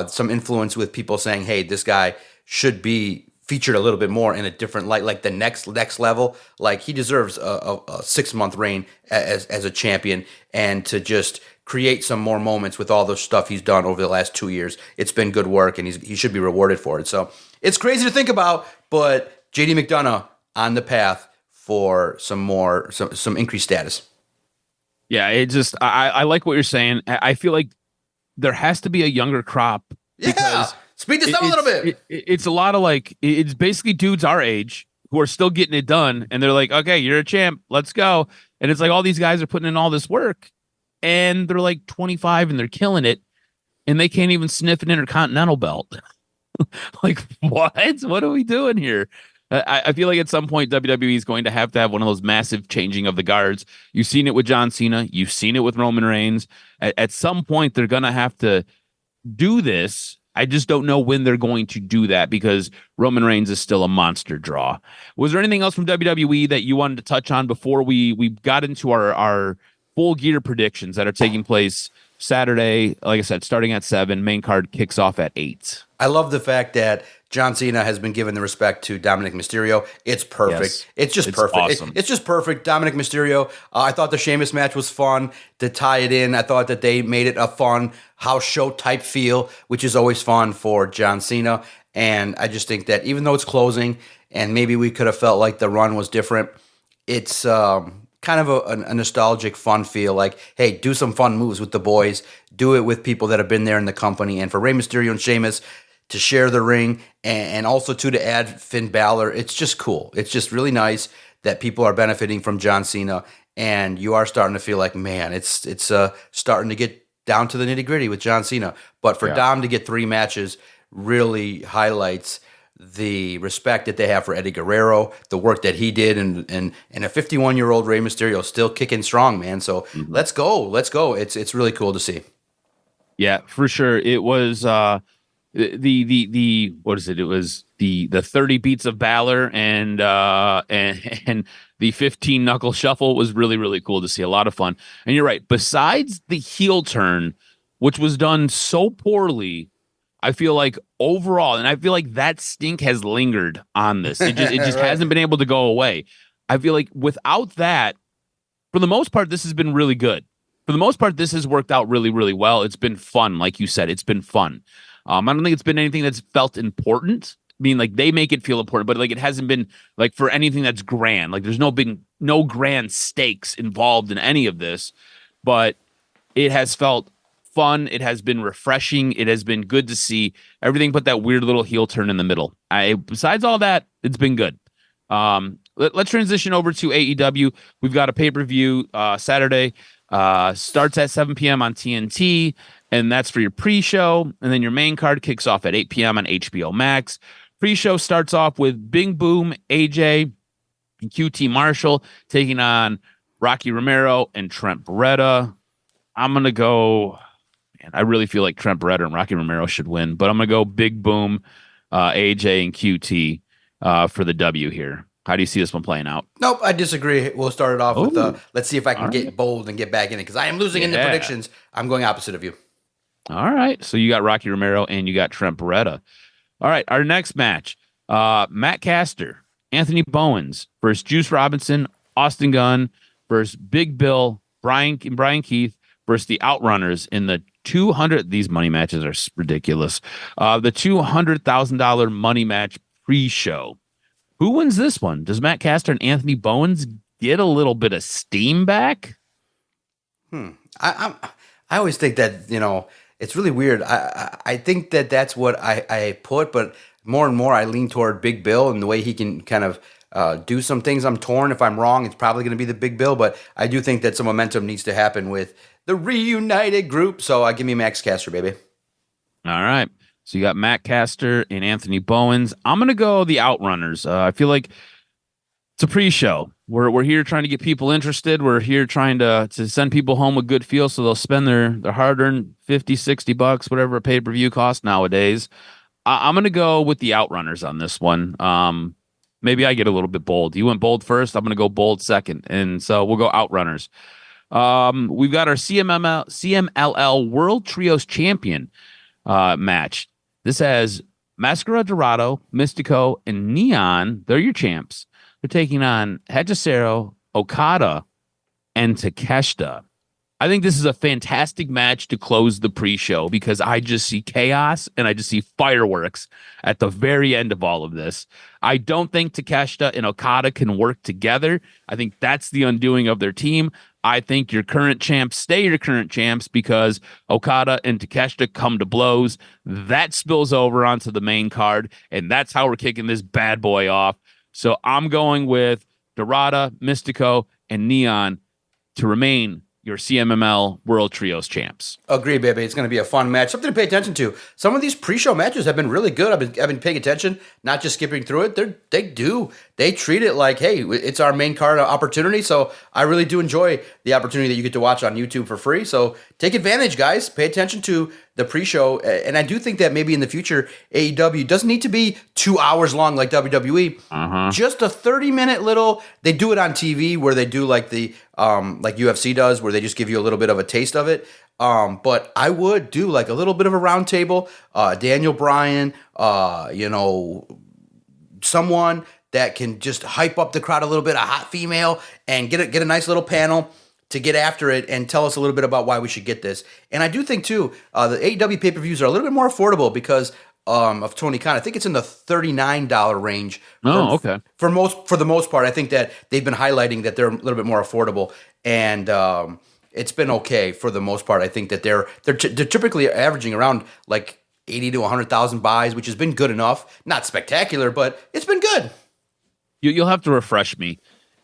some influence with people saying, hey, this guy should be featured a little bit more in a different light, like the next level. Like, he deserves a 6-month reign as a champion, and to just create some more moments with all the stuff he's done over the last 2 years. It's been good work, and he should be rewarded for it. So it's crazy to think about, but JD McDonough on the path for some increased status. Yeah, it just I like what you're saying. I feel like there has to be a younger crop. Yeah, speed this up a little bit. It's a lot of like, it's basically dudes our age who are still getting it done, and they're like, okay, you're a champ, let's go. And it's like all these guys are putting in all this work, and they're like 25 and they're killing it, and they can't even sniff an Intercontinental belt. Like, what? What are we doing here? I feel like at some point WWE is going to have one of those massive changing of the guards. You've seen it with John Cena. You've seen it with Roman Reigns. At some point, they're going to have to do this. I just don't know when they're going to do that, because Roman Reigns is still a monster draw. Was there anything else from WWE that you wanted to touch on before we got into our full gear predictions that are taking place Saturday? Like I said, starting at 7, main card kicks off at 8. I love the fact that John Cena has been given the respect to Dominic Mysterio. It's perfect. Yes. It's just perfect. Awesome. It's just perfect. Dominic Mysterio. I thought the Sheamus match was fun to tie it in. I thought that they made it a fun house show type feel, which is always fun for John Cena. And I just think that even though it's closing, and maybe we could have felt like the run was different, it's kind of a nostalgic, fun feel. Like, hey, do some fun moves with the boys. Do it with people that have been there in the company. And for Rey Mysterio and Sheamus to share the ring, and also to add Finn Balor, it's just cool. It's just really nice that people are benefiting from John Cena, and you are starting to feel like, man, it's starting to get down to the nitty gritty with John Cena. But for Dom to get 3 matches really highlights the respect that they have for Eddie Guerrero, the work that he did, and a 51-year-old Rey Mysterio still kicking strong, man. So let's go. It's really cool to see. Yeah, for sure. It was the what is it? It was the 30 beats of Balor and the 15 knuckle shuffle was really, really cool to see. A lot of fun. And you're right. Besides the heel turn, which was done so poorly, I feel like overall, and I feel like that stink has lingered on this. It just right. hasn't been able to go away. I feel like without that, for the most part, this has been really good. For the most part, this has worked out really, really well. It's been fun. Like you said, it's been fun. I don't think it's been anything that's felt important. I mean, like, they make it feel important, but like, it hasn't been like for anything that's grand. Like, there's no grand stakes involved in any of this, but it has felt fun. It has been refreshing. It has been good to see everything but that weird little heel turn in the middle. Besides all that, it's been good. Let's transition over to AEW. We've got a pay-per-view Saturday. Starts at 7 p.m. on TNT, and that's for your pre-show. And then your main card kicks off at 8 p.m. on HBO Max. Pre-show starts off with Bing Boom, AJ, and QT Marshall taking on Rocky Romero and Trent Beretta. I'm going to go... Man, I really feel like Trent Beretta and Rocky Romero should win, but I'm going to go Big Boom, AJ, and QT for the W here. How do you see this one playing out? Nope, I disagree. We'll start it off with let's see if I can get bold and get back in it, because I am losing in the predictions. I'm going opposite of you. All right. So you got Rocky Romero and you got Trent Beretta. All right. Our next match, Matt Caster, Anthony Bowens versus Juice Robinson, Austin Gunn versus Big Bill, Brian Keith versus the Outrunners in the 200. These money matches are ridiculous. The $200,000 money match pre-show. Who wins this one? Does Matt Caster and Anthony Bowens get a little bit of steam back? I always think that, it's really weird. I think that that's what I put, but more and more I lean toward Big Bill and the way he can kind of do some things. I'm torn. If I'm wrong, it's probably going to be the Big Bill, but I do think that some momentum needs to happen with the reunited group. So give me Max Caster, baby. All right. So you got Matt Caster and Anthony Bowens. I'm going to go the Outrunners. I feel like it's a pre-show. We're here trying to get people interested. We're here trying to send people home with good feel so they'll spend their hard-earned $50, $60, whatever a pay-per-view costs nowadays. I'm going to go with the Outrunners on this one. Maybe I get a little bit bold. You went bold first. I'm going to go bold second. And so we'll go Outrunners. We've got our CMLL World Trios Champion match. This has Mascara Dorado, Mystico, and Neon. They're your champs. They're taking on Hechicero, Okada, and Takeshita. I think this is a fantastic match to close the pre-show because I just see chaos and I just see fireworks at the very end of all of this. I don't think Takeshita and Okada can work together. I think that's the undoing of their team. I think your current champs stay your current champs because Okada and Takeshita come to blows. That spills over onto the main card, and that's how we're kicking this bad boy off. So I'm going with Dorada, Mystico, and Neon to remain your CMML World Trios champs. Agree, baby. It's going to be a fun match. Something to pay attention to. Some of these pre-show matches have been really good. I've been paying attention, not just skipping through it. They treat it like, hey, it's our main card opportunity. So I really do enjoy the opportunity that you get to watch on YouTube for free. So take advantage, guys. Pay attention to the pre-show. And I do think that maybe in the future, AEW doesn't need to be 2 hours long like WWE. Just a 30-minute little, they do it on TV where they do like the like UFC does, where they just give you a little bit of a taste of it. But I would do like a little bit of a round table, Daniel Bryan, someone that can just hype up the crowd a little bit, a hot female, and get a nice little panel to get after it and tell us a little bit about why we should get this. And I do think too, the AEW pay-per-views are a little bit more affordable because of Tony Khan. I think it's in the $39 range. Okay. For the most part, I think that they've been highlighting that they're a little bit more affordable, and it's been okay for the most part. I think that they're typically averaging around like 80 to 100,000 buys, which has been good enough. Not spectacular, but it's been good. You'll have to refresh me.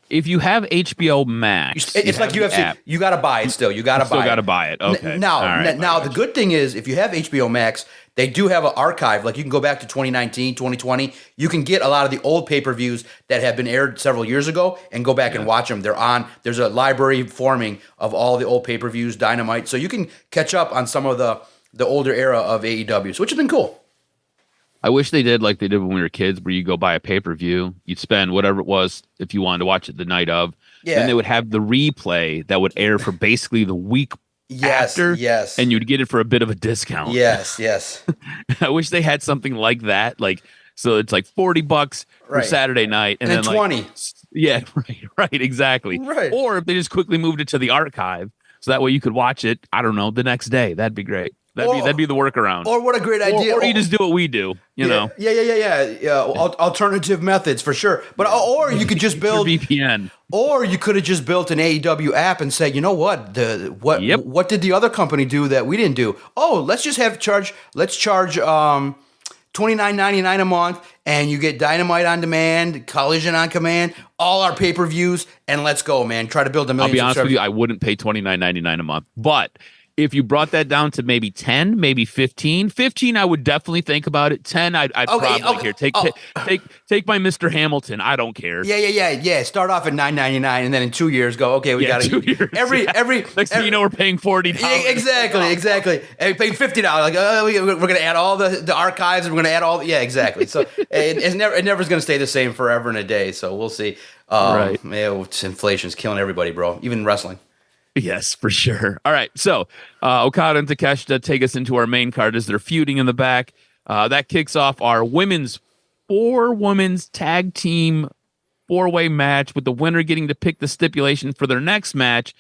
If you have HBO Max, it's like UFC. App. You got to buy it still. You got to buy it. Still got to buy it. Okay. Now the good thing is if you have HBO Max, they do have an archive. Like you can go back to 2019, 2020. You can get a lot of the old pay-per-views that have been aired several years ago and go back and watch them. They're on. There's a library forming of all the old pay-per-views, Dynamite. So you can catch up on some of the older era of AEW, which has been cool. I wish they did like they did when we were kids, where you go buy a pay-per-view, you'd spend whatever it was if you wanted to watch it the night of. Yeah. Then they would have the replay that would air for basically the week after. Yes. And you'd get it for a bit of a discount. Yes. I wish they had something like that. Like, so it's like $40 for Saturday night. And then 20. Like, yeah, right, exactly. Right. Or if they just quickly moved it to the archive, so that way you could watch it, I don't know, the next day. That'd be great. That'd be the workaround. Or what a great idea. Or you just do what we do, you know. Yeah. Alternative methods for sure. But or you could just build VPN. Or you could have just built an AEW app and say, you know what? What did the other company do that we didn't do? Oh, let's just charge $29.99 a month, and you get Dynamite on demand, Collision on command, all our pay-per-views, and let's go, man. Try to build a million. I'll be honest with you, I wouldn't pay $29.99 a month, but if you brought that down to maybe 10, maybe 15, I would definitely think about it. 10, I'd probably here. Take my Mr. Hamilton. I don't care. Yeah. Start off at $9.99, and then in 2 years go, okay, we got 2 years. every next thing you know, we're paying $40. Exactly. And paying $50. Like we're gonna add all the archives, and we're gonna add all. Yeah, exactly. So it never's gonna stay the same forever and a day. So we'll see. Right. Inflation's killing everybody, bro. Even wrestling. Yes, for sure. All right, so Okada and Takeshita take us into our main card as they're feuding in the back. That kicks off our four-women's tag team four-way match, with the winner getting to pick the stipulation for their next match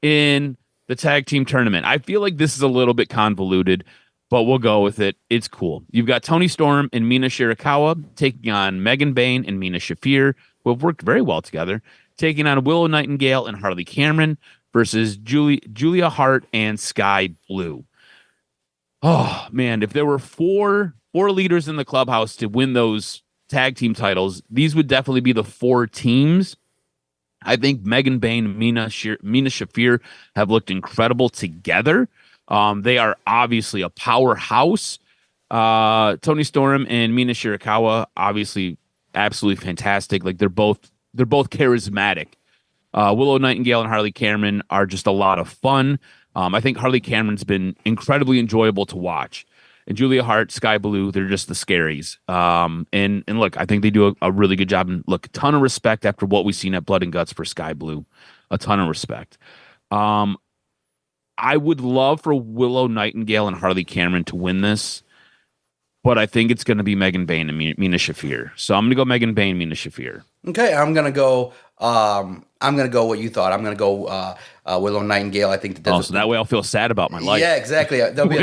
in the tag team tournament. I feel like this is a little bit convoluted, but we'll go with it. It's cool. You've got Toni Storm and Mina Shirakawa taking on Megan Bayne and Mina Shafir, who have worked very well together, taking on Willow Nightingale and Harley Cameron, versus Julia Hart and Sky Blue. Oh man, if there were four leaders in the clubhouse to win those tag team titles, these would definitely be the 4 teams. I think Megan Bayne and Mina Shafir have looked incredible together. They are obviously a powerhouse. Toni Storm and Mina Shirakawa, obviously absolutely fantastic. Like they're both charismatic. Willow Nightingale and Harley Cameron are just a lot of fun. I think Harley Cameron's been incredibly enjoyable to watch. And Julia Hart, Sky Blue, they're just the scaries. And look, I think they do a really good job. And look, a ton of respect after what we've seen at Blood and Guts for Sky Blue. A ton of respect. I would love for Willow Nightingale and Harley Cameron to win this, but I think it's going to be Megan Bayne and Mina Shafir. So I'm going to go Megan Bayne, Mina Shafir. Okay, I'm gonna go what you thought. I'm gonna go Willow Nightingale. I think so that way I'll feel sad about my life. Yeah, exactly. There'll be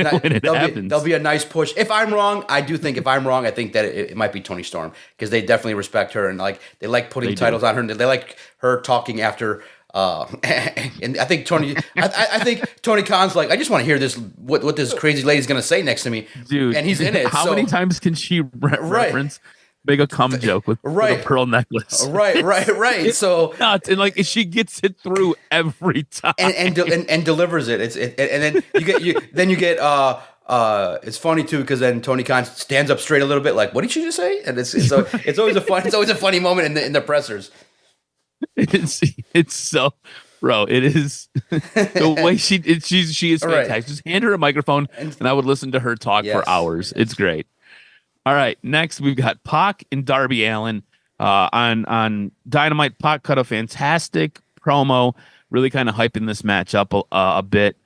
a nice push. If I'm wrong, I think that it might be Toni Storm because they definitely respect her and they like putting titles on her. And they like her talking after. And I think Tony Khan's like, I just want to hear this. What this crazy lady's gonna say next to me, dude. And he's in it. How many times can she reference? Make a cum joke with a pearl necklace. Right. So nuts. And she gets it through every time and delivers it. And then you get it's funny too because then Tony Khan stands up straight a little bit like, what did she just say? And it's always a funny moment in the pressers. It's so, bro. It is the way she is fantastic. Right. Just hand her a microphone and I would listen to her talk for hours. It's great. All right, next we've got Pac and Darby Allin on Dynamite. Pac cut a fantastic promo, really kind of hyping this match up a bit.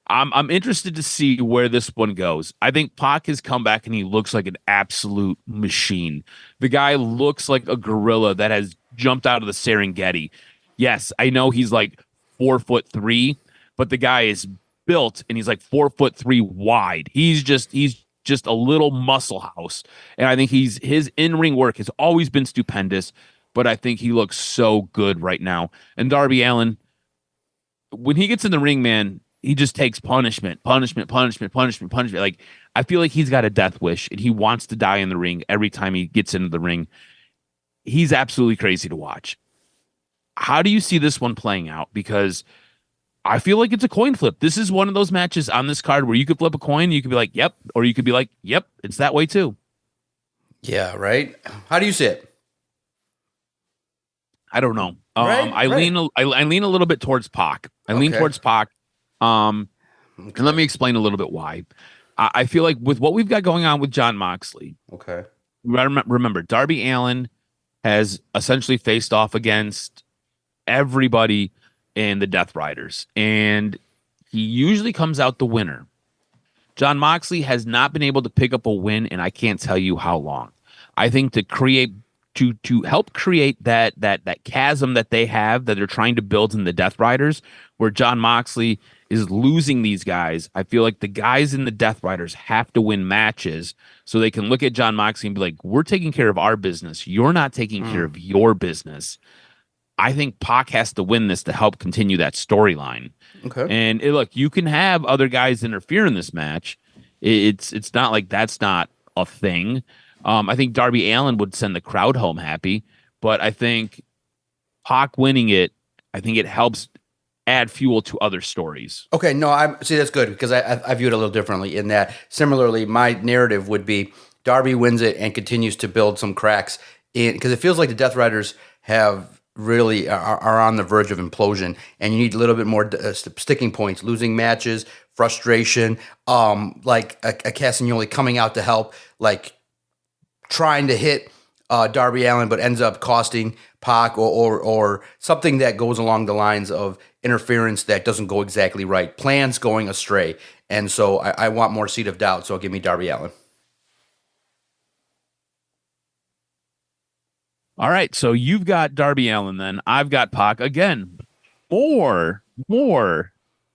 I'm interested to see where this one goes. I think Pac has come back and he looks like an absolute machine. The guy looks like a gorilla that has jumped out of the Serengeti. Yes, I know he's like 4'3", but the guy is built and he's like 4'3" wide. He's just a little muscle house. And I think his in-ring work has always been stupendous, but I think he looks so good right now. And Darby Allin, when he gets in the ring, man, he just takes punishment. Like, I feel like he's got a death wish and he wants to die in the ring every time he gets into the ring. He's absolutely crazy to watch. How do you see this one playing out? Because I feel like it's a coin flip. This is one of those matches on this card where you could flip a coin. You could be like, yep. Or you could be like, yep, it's that way too. Yeah, right. How do you see it? I don't know. I lean a little bit towards Pac. And let me explain a little bit why. I feel like with what we've got going on with Jon Moxley. Okay. Remember, Darby Allin has essentially faced off against everybody in the Death Riders, and he usually comes out the winner. Jon Moxley has not been able to pick up a win, and I can't tell you how long. I think to help create that chasm that they have that they're trying to build in the Death Riders, where Jon Moxley is losing these guys. I feel like the guys in the Death Riders have to win matches so they can look at Jon Moxley and be like, we're taking care of our business. You're not taking care of your business. I think Pac has to win this to help continue that storyline. Okay. And look, you can have other guys interfere in this match. It's not like that's not a thing. I think Darby Allin would send the crowd home happy, but I think Pac winning it, I think it helps add fuel to other stories. Okay, no, that's good because I view it a little differently in that similarly, my narrative would be Darby wins it and continues to build some cracks in because it feels like the Death Riders are on the verge of implosion, and you need a little bit more sticking points, losing matches, frustration, like a Castagnoli coming out to help, like trying to hit Darby Allin, but ends up costing Pac or something that goes along the lines of interference that doesn't go exactly right, plans going astray. And so I want more seed of doubt, so give me Darby Allin. All right, so you've got Darby Allin then. I've got Pac. Again, more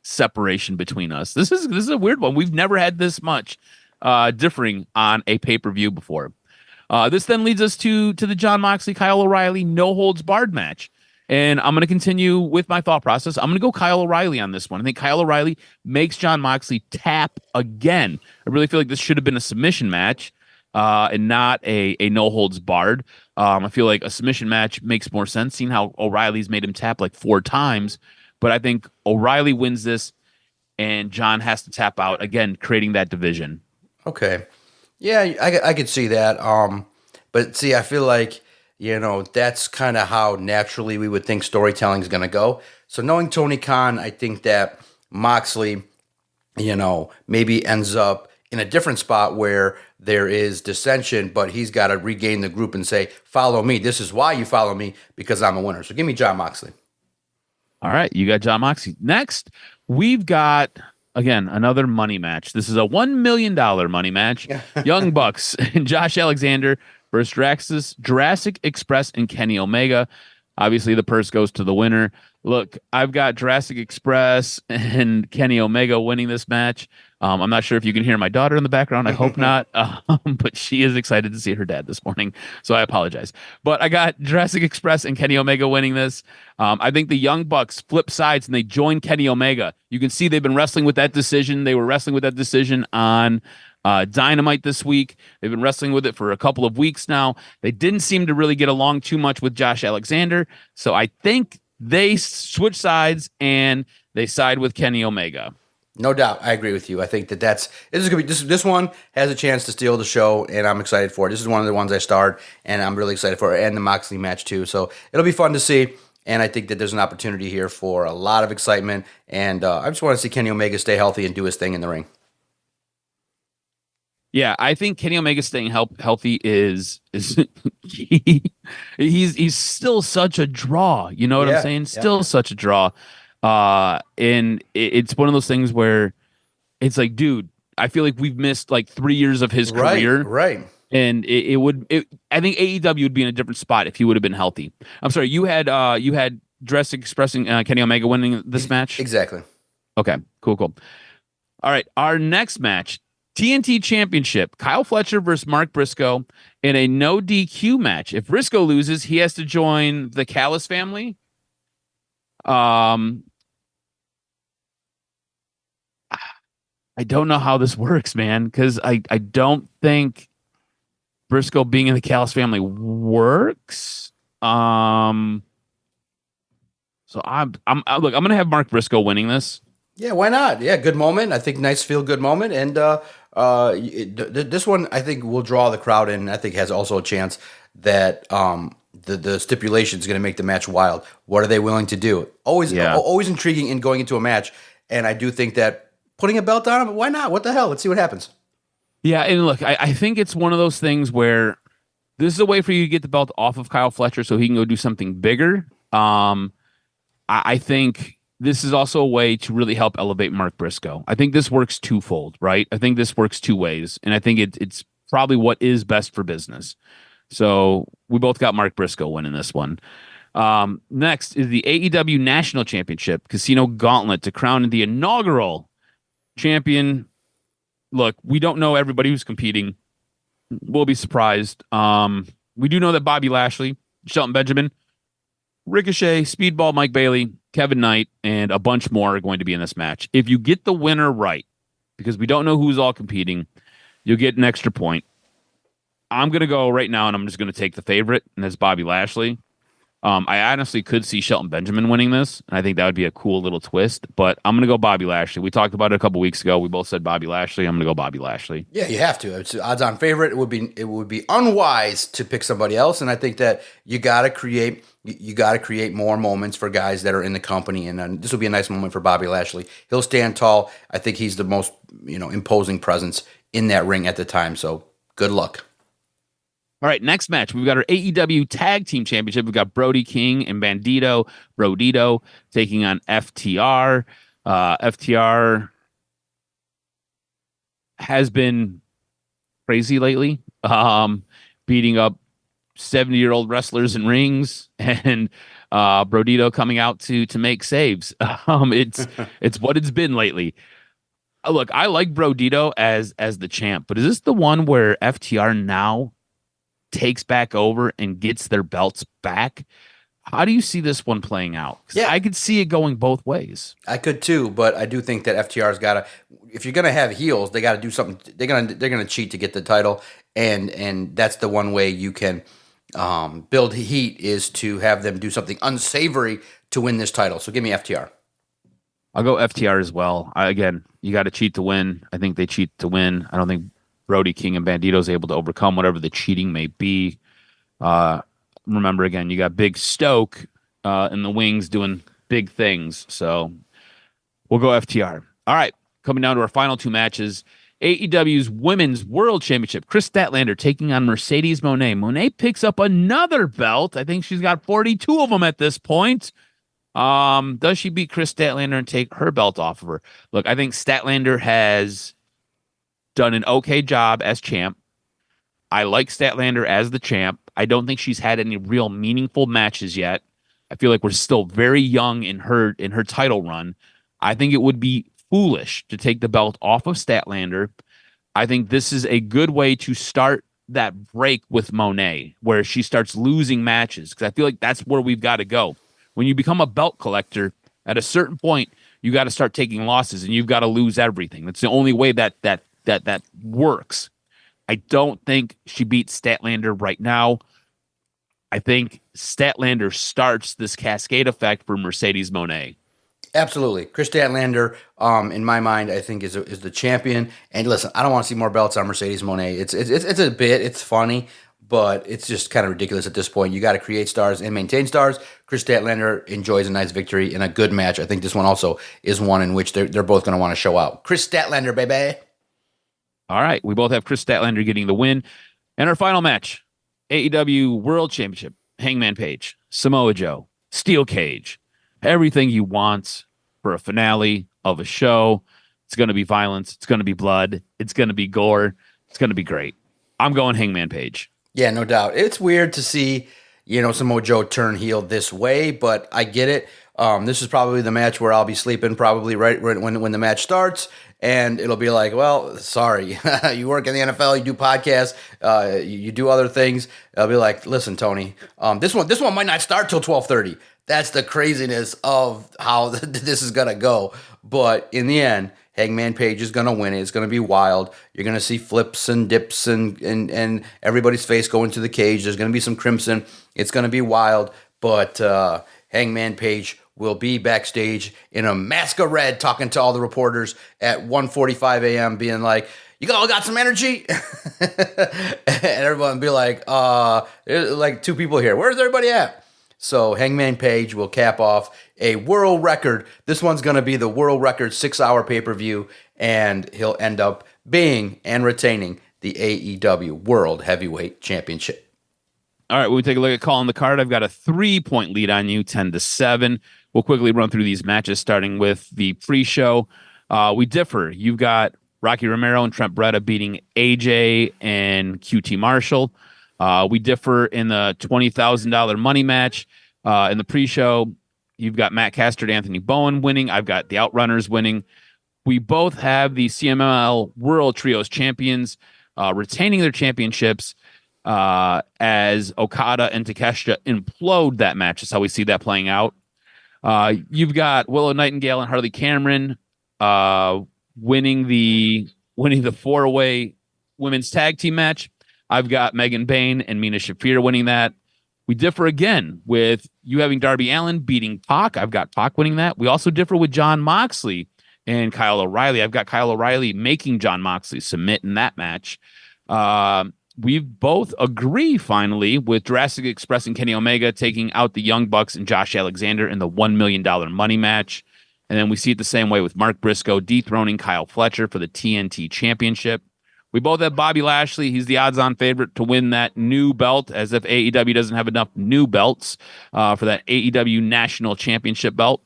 separation between us. This is a weird one. We've never had this much differing on a pay-per-view before. This then leads us to the Jon Moxley, Kyle O'Reilly no holds barred match. And I'm going to continue with my thought process. I'm going to go Kyle O'Reilly on this one. I think Kyle O'Reilly makes Jon Moxley tap again. I really feel like this should have been a submission match and not a no holds barred. I feel like a submission match makes more sense, seeing how O'Reilly's made him tap like 4 times. But I think O'Reilly wins this, and John has to tap out again, creating that division. Okay. Yeah, I could see that. But see, I feel like, that's kind of how naturally we would think storytelling is going to go. So knowing Tony Khan, I think that Moxley, maybe ends up in a different spot where there is dissension, but he's got to regain the group and say, follow me. This is why you follow me, because I'm a winner. So give me Jon Moxley. All right, you got Jon Moxley. Next, we've got, again, another money match. This is a $1 million money match. Young Bucks and Josh Alexander versus Jurassic Express and Kenny Omega. Obviously, the purse goes to the winner. Look, I've got Jurassic Express and Kenny Omega winning this match. I'm not sure if you can hear my daughter in the background. I hope not. But she is excited to see her dad this morning, so I apologize. But I got Jurassic Express and Kenny Omega winning this. I think the Young Bucks flip sides and they join Kenny Omega. You can see they've been wrestling with that decision. They were wrestling with that decision on Dynamite this week. They've been wrestling with it for a couple of weeks now. They didn't seem to really get along too much with Josh Alexander, so I think they switch sides and they side with Kenny Omega. No doubt, I agree with you. I think this is gonna be this one has a chance to steal the show, and I'm excited for it. This is one of the ones I starred, and I'm really excited for it, and the Moxley match too. So it'll be fun to see, and I think that there's an opportunity here for a lot of excitement. And I just want to see Kenny Omega stay healthy and do his thing in the ring. Yeah, I think Kenny Omega staying healthy is he's still such a draw. You know what I'm saying? Still such a draw. And it's one of those things where it's like, dude, I feel like we've missed like 3 years of his career. Right. And I think AEW would be in a different spot if he would have been healthy. I'm sorry, you had Jurassic Express and Kenny Omega winning this match? Exactly. Okay, cool. All right, our next match, TNT Championship, Kyle Fletcher versus Mark Briscoe in a no DQ match. If Briscoe loses, he has to join the Callis family. I don't know how this works, man, because I don't think Briscoe being in the Callis family works. So I'm gonna have Mark Briscoe winning this. Yeah, why not? Yeah, good moment. I think nice feel good moment, and this one I think will draw the crowd in. I think has also a chance that the stipulation is going to make the match wild. What are they willing to do? Always intriguing in going into a match, and I do think that putting a belt on him, why not? What the hell? Let's see what happens. Yeah, and look, I think it's one of those things where this is a way for you to get the belt off of Kyle Fletcher so he can go do something bigger. I think this is also a way to really help elevate Mark Briscoe. I think this works twofold, right? I think this works two ways, and I think it's probably what is best for business. So we both got Mark Briscoe winning this one. Next is the AEW National Championship Casino Gauntlet to crown the inaugural champion. Look, we don't know everybody who's competing. We'll be surprised. We do know that Bobby Lashley, Shelton Benjamin, Ricochet, Speedball, Mike Bailey, Kevin Knight, and a bunch more are going to be in this match. If you get the winner right, because we don't know who's all competing, you'll get an extra point. I'm going to go right now, and I'm just going to take the favorite, and that's Bobby Lashley. I honestly could see Shelton Benjamin winning this, and I think that would be a cool little twist, but I'm going to go Bobby Lashley. We talked about it a couple weeks ago. We both said Bobby Lashley. I'm going to go Bobby Lashley. Yeah, you have to. It's odds-on favorite. It would be unwise to pick somebody else, and I think that you got to create more moments for guys that are in the company, and this will be a nice moment for Bobby Lashley. He'll stand tall. I think he's the most imposing presence in that ring at the time, so good luck. All right, next match. We've got our AEW Tag Team Championship. We've got Brody King and Bandito. Brodito taking on FTR. FTR has been crazy lately, beating up 70-year-old wrestlers in rings, and Brodito coming out to make saves. It's what it's been lately. Look, I like Brodito as the champ, but is this the one where FTR now takes back over and gets their belts back? How do you see this one playing out? 'Cause Yeah. I could see it going both ways. I could too, but I do think that FTR's got to. If you're gonna have heels, they got to do something. They're gonna cheat to get the title, and that's the one way you can build heat is to have them do something unsavory to win this title. So give me FTR. I'll go FTR as well. Again, you got to cheat to win. I think they cheat to win. I don't think Brody King and Bandito is able to overcome whatever the cheating may be. Remember, again, you got Big Stoke in the wings doing big things. So we'll go FTR. All right, coming down to our final two matches. AEW's Women's World Championship. Chris Statlander taking on Mercedes Moné. Moné picks up another belt. I think she's got 42 of them at this point. Does she beat Chris Statlander and take her belt off of her? Look, I think Statlander has done an okay job as champ. I like Statlander as the champ. I don't think she's had any real meaningful matches yet. I feel like we're still very young in her title run. I think it would be foolish to take the belt off of Statlander. I think this is a good way to start that break with Moné, where she starts losing matches, because I feel like that's where we've got to go. When you become a belt collector, at a certain point, you got to start taking losses, and you've got to lose everything. That's the only way that works. I don't think she beats Statlander right now. I think Statlander starts this cascade effect for Mercedes Moné. Absolutely. Chris Statlander, in my mind, I think is the champion. And listen, I don't want to see more belts on Mercedes Moné. It's a bit, it's funny, but it's just kind of ridiculous at this point. You got to create stars and maintain stars. Chris Statlander enjoys a nice victory in a good match. I think this one also is one in which they're both going to want to show out. Chris Statlander, baby. All right, we both have Chris Statlander getting the win. And our final match, AEW World Championship, Hangman Page, Samoa Joe, Steel Cage. Everything you want for a finale of a show. It's going to be violence. It's going to be blood. It's going to be gore. It's going to be great. I'm going Hangman Page. Yeah, no doubt. It's weird to see, Samoa Joe turn heel this way, but I get it. This is probably the match where I'll be sleeping probably right when the match starts, and it'll be like, well, sorry, you work in the NFL, you do podcasts, you do other things. I'll be like, listen, Tony, this one might not start till 12:30. That's the craziness of how this is gonna go. But in the end, Hangman Page is gonna win it. It's gonna be wild. You're gonna see flips and dips and everybody's face go into the cage. There's gonna be some crimson. It's gonna be wild. But Hangman Page will be backstage in a mask of red talking to all the reporters at 1:45 a.m. being like, you all got some energy? And everyone will be like, there's like two people here. Where's everybody at? So Hangman Page will cap off a world record. This one's going to be the world record 6-hour pay-per-view, and he'll end up being and retaining the AEW World Heavyweight Championship. All right, when we take a look at calling the card, I've got a 3-point lead on you, 10-7. We'll quickly run through these matches, starting with the pre-show. We differ. You've got Rocky Romero and Trent Beretta beating AJ and QT Marshall. We differ in the $20,000 money match. In the pre-show, you've got Matt Castard, Anthony Bowen winning. I've got the Outrunners winning. We both have the CMLL World Trios champions retaining their championships as Okada and Takeshita implode that match. That's how we see that playing out. You've got Willow Nightingale and Harley Cameron winning the 4-way women's tag team match. I've got Megan Bain and Mina Shafir winning that. We differ again with you having Darby Allin beating Pac. I've got Pac winning that. We also differ with Jon Moxley and Kyle O'Reilly. I've got Kyle O'Reilly making Jon Moxley submit in that match. We both agree, finally, with Jurassic Express and Kenny Omega taking out the Young Bucks and Josh Alexander in the $1 million money match. And then we see it the same way with Mark Briscoe dethroning Kyle Fletcher for the TNT Championship. We both have Bobby Lashley. He's the odds-on favorite to win that new belt, as if AEW doesn't have enough new belts for that AEW National Championship belt.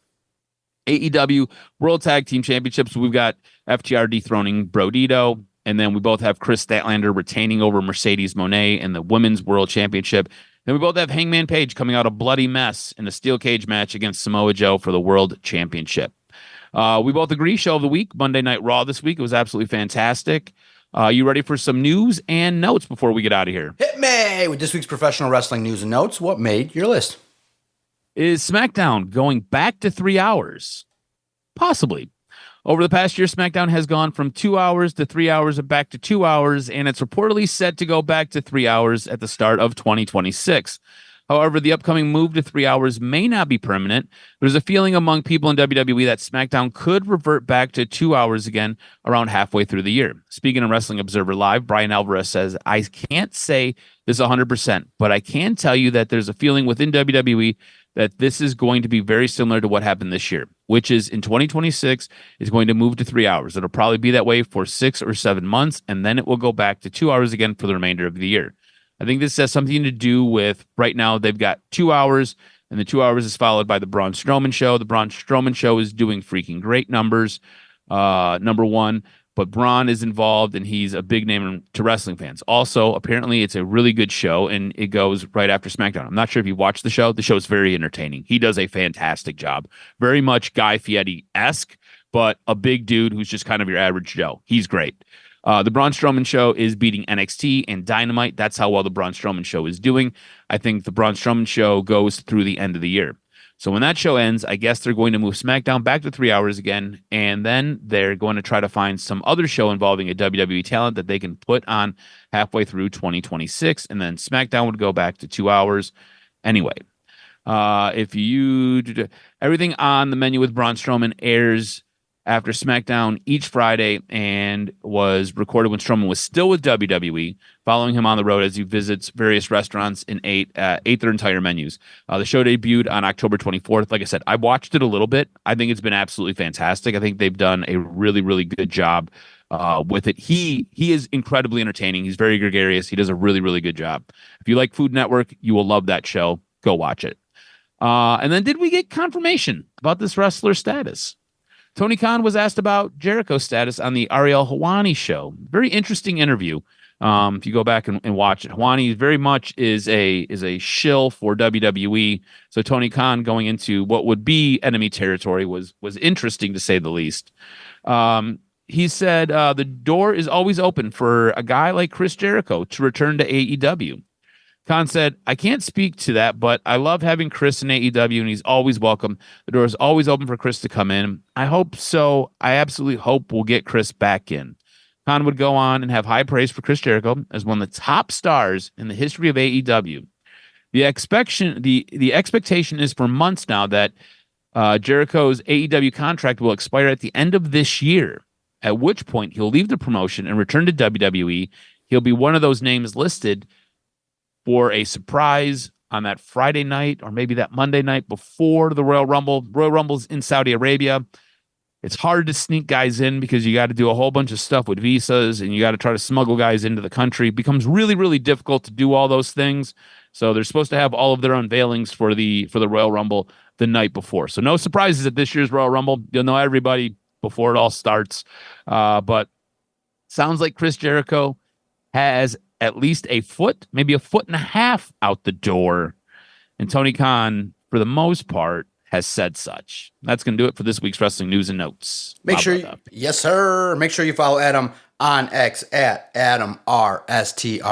AEW World Tag Team Championships, we've got FTR dethroning Brodito, and then we both have Chris Statlander retaining over Mercedes Moné in the Women's World Championship. Then we both have Hangman Page coming out a bloody mess in a steel cage match against Samoa Joe for the World Championship. We both agree, show of the week, Monday Night Raw this week. It was absolutely fantastic. You ready for some news and notes before we get out of here? Hit me with this week's professional wrestling news and notes. What made your list? Is SmackDown going back to 3 hours? Possibly. Over the past year, SmackDown has gone from 2 hours to 3 hours and back to 2 hours, and it's reportedly set to go back to 3 hours at the start of 2026. However, the upcoming move to 3 hours may not be permanent. There's a feeling among people in WWE that SmackDown could revert back to 2 hours again around halfway through the year. Speaking of Wrestling Observer Live, Brian Alvarez says, I can't say this 100%, but I can tell you that there's a feeling within WWE that this is going to be very similar to what happened this year, which is in 2026 is going to move to 3 hours. It'll probably be that way for 6 or 7 months, and then it will go back to 2 hours again for the remainder of the year. I think this has something to do with right now they've got 2 hours, and the 2 hours is followed by the Braun Strowman show. The Braun Strowman show is doing freaking great numbers, number one. But Braun is involved, and he's a big name to wrestling fans. Also, apparently, it's a really good show, and it goes right after SmackDown. I'm not sure if you watched the show. The show is very entertaining. He does a fantastic job. Very much Guy Fieri-esque, but a big dude who's just kind of your average Joe. He's great. The Braun Strowman show is beating NXT and Dynamite. That's how well the Braun Strowman show is doing. I think the Braun Strowman show goes through the end of the year. So when that show ends, I guess they're going to move SmackDown back to 3 hours again, and then they're going to try to find some other show involving a WWE talent that they can put on halfway through 2026, and then SmackDown would go back to 2 hours. Anyway, if you everything on the menu with Braun Strowman airs after SmackDown each Friday and was recorded when Strowman was still with WWE, following him on the road as he visits various restaurants and ate their entire menus. The show debuted on October 24th. Like I said, I watched it a little bit. I think it's been absolutely fantastic. I think they've done a really, really good job with it. He is incredibly entertaining. He's very gregarious. He does a really, really good job. If you like Food Network, you will love that show. Go watch it. And then did we get confirmation about this wrestler's status? Tony Khan was asked about Jericho's status on the Ariel Helwani show. Very interesting interview. If you go back and watch it, Helwani very much is a shill for WWE. So Tony Khan going into what would be enemy territory was interesting to say the least. He said the door is always open for a guy like Chris Jericho to return to AEW. Khan said, I can't speak to that, but I love having Chris in AEW, and he's always welcome. The door is always open for Chris to come in. I hope so. I absolutely hope we'll get Chris back in. Khan would go on and have high praise for Chris Jericho as one of the top stars in the history of AEW. The expectation is for months now that Jericho's AEW contract will expire at the end of this year, at which point he'll leave the promotion and return to WWE. He'll be one of those names listed for a surprise on that Friday night or maybe that Monday night before the Royal Rumble. Royal Rumble's in Saudi Arabia. It's hard to sneak guys in because you got to do a whole bunch of stuff with visas and you got to try to smuggle guys into the country. It becomes really, really difficult to do all those things. So they're supposed to have all of their unveilings for the Royal Rumble the night before. So no surprises at this year's Royal Rumble. You'll know everybody before it all starts. But sounds like Chris Jericho has at least a foot, maybe a foot and a half out the door. And Tony Khan, for the most part, has said such. That's going to do it for this week's Wrestling News and Notes. Yes, sir. Make sure you follow Adam on X at AdamRSTROZ.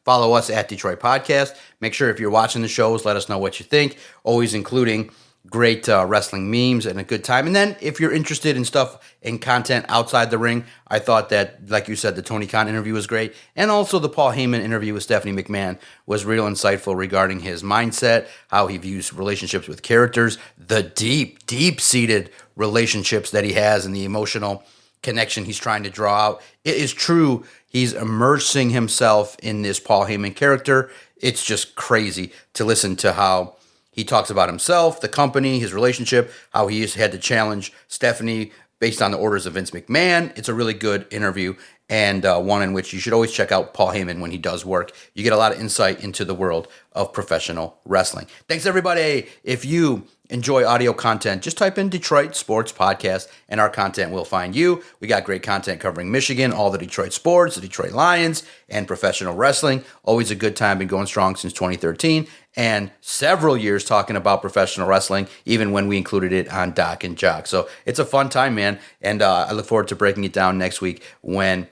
Follow us at Detroit Podcast. Make sure if you're watching the shows, let us know what you think. Always including great wrestling memes and a good time. And then if you're interested in stuff and content outside the ring, I thought that, like you said, the Tony Khan interview was great. And also the Paul Heyman interview with Stephanie McMahon was real insightful regarding his mindset, how he views relationships with characters, the deep-seated relationships that he has and the emotional connection he's trying to draw out. It is true. He's immersing himself in this Paul Heyman character. It's just crazy to listen to how he talks about himself, the company, his relationship, how he had to challenge Stephanie based on the orders of Vince McMahon. It's a really good interview and one in which you should always check out Paul Heyman when he does work. You get a lot of insight into the world of professional wrestling. Thanks, everybody. If you enjoy audio content, just type in Detroit Sports Podcast and our content will find you. We got great content covering Michigan, all the Detroit sports, the Detroit Lions, and professional wrestling. Always a good time, been going strong since 2013 and several years talking about professional wrestling, even when we included it on DocNJock. So it's a fun time, man, and I look forward to breaking it down next week when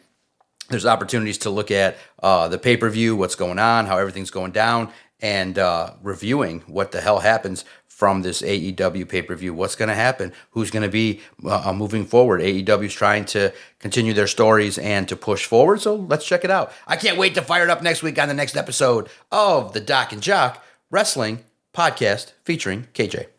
there's opportunities to look at the pay-per-view, what's going on, how everything's going down, and reviewing what the hell happens from this AEW pay-per-view. What's going to happen? Who's going to be moving forward? AEW's trying to continue their stories and to push forward, so let's check it out. I can't wait to fire it up next week on the next episode of the Doc and Jock Wrestling Podcast featuring KJ.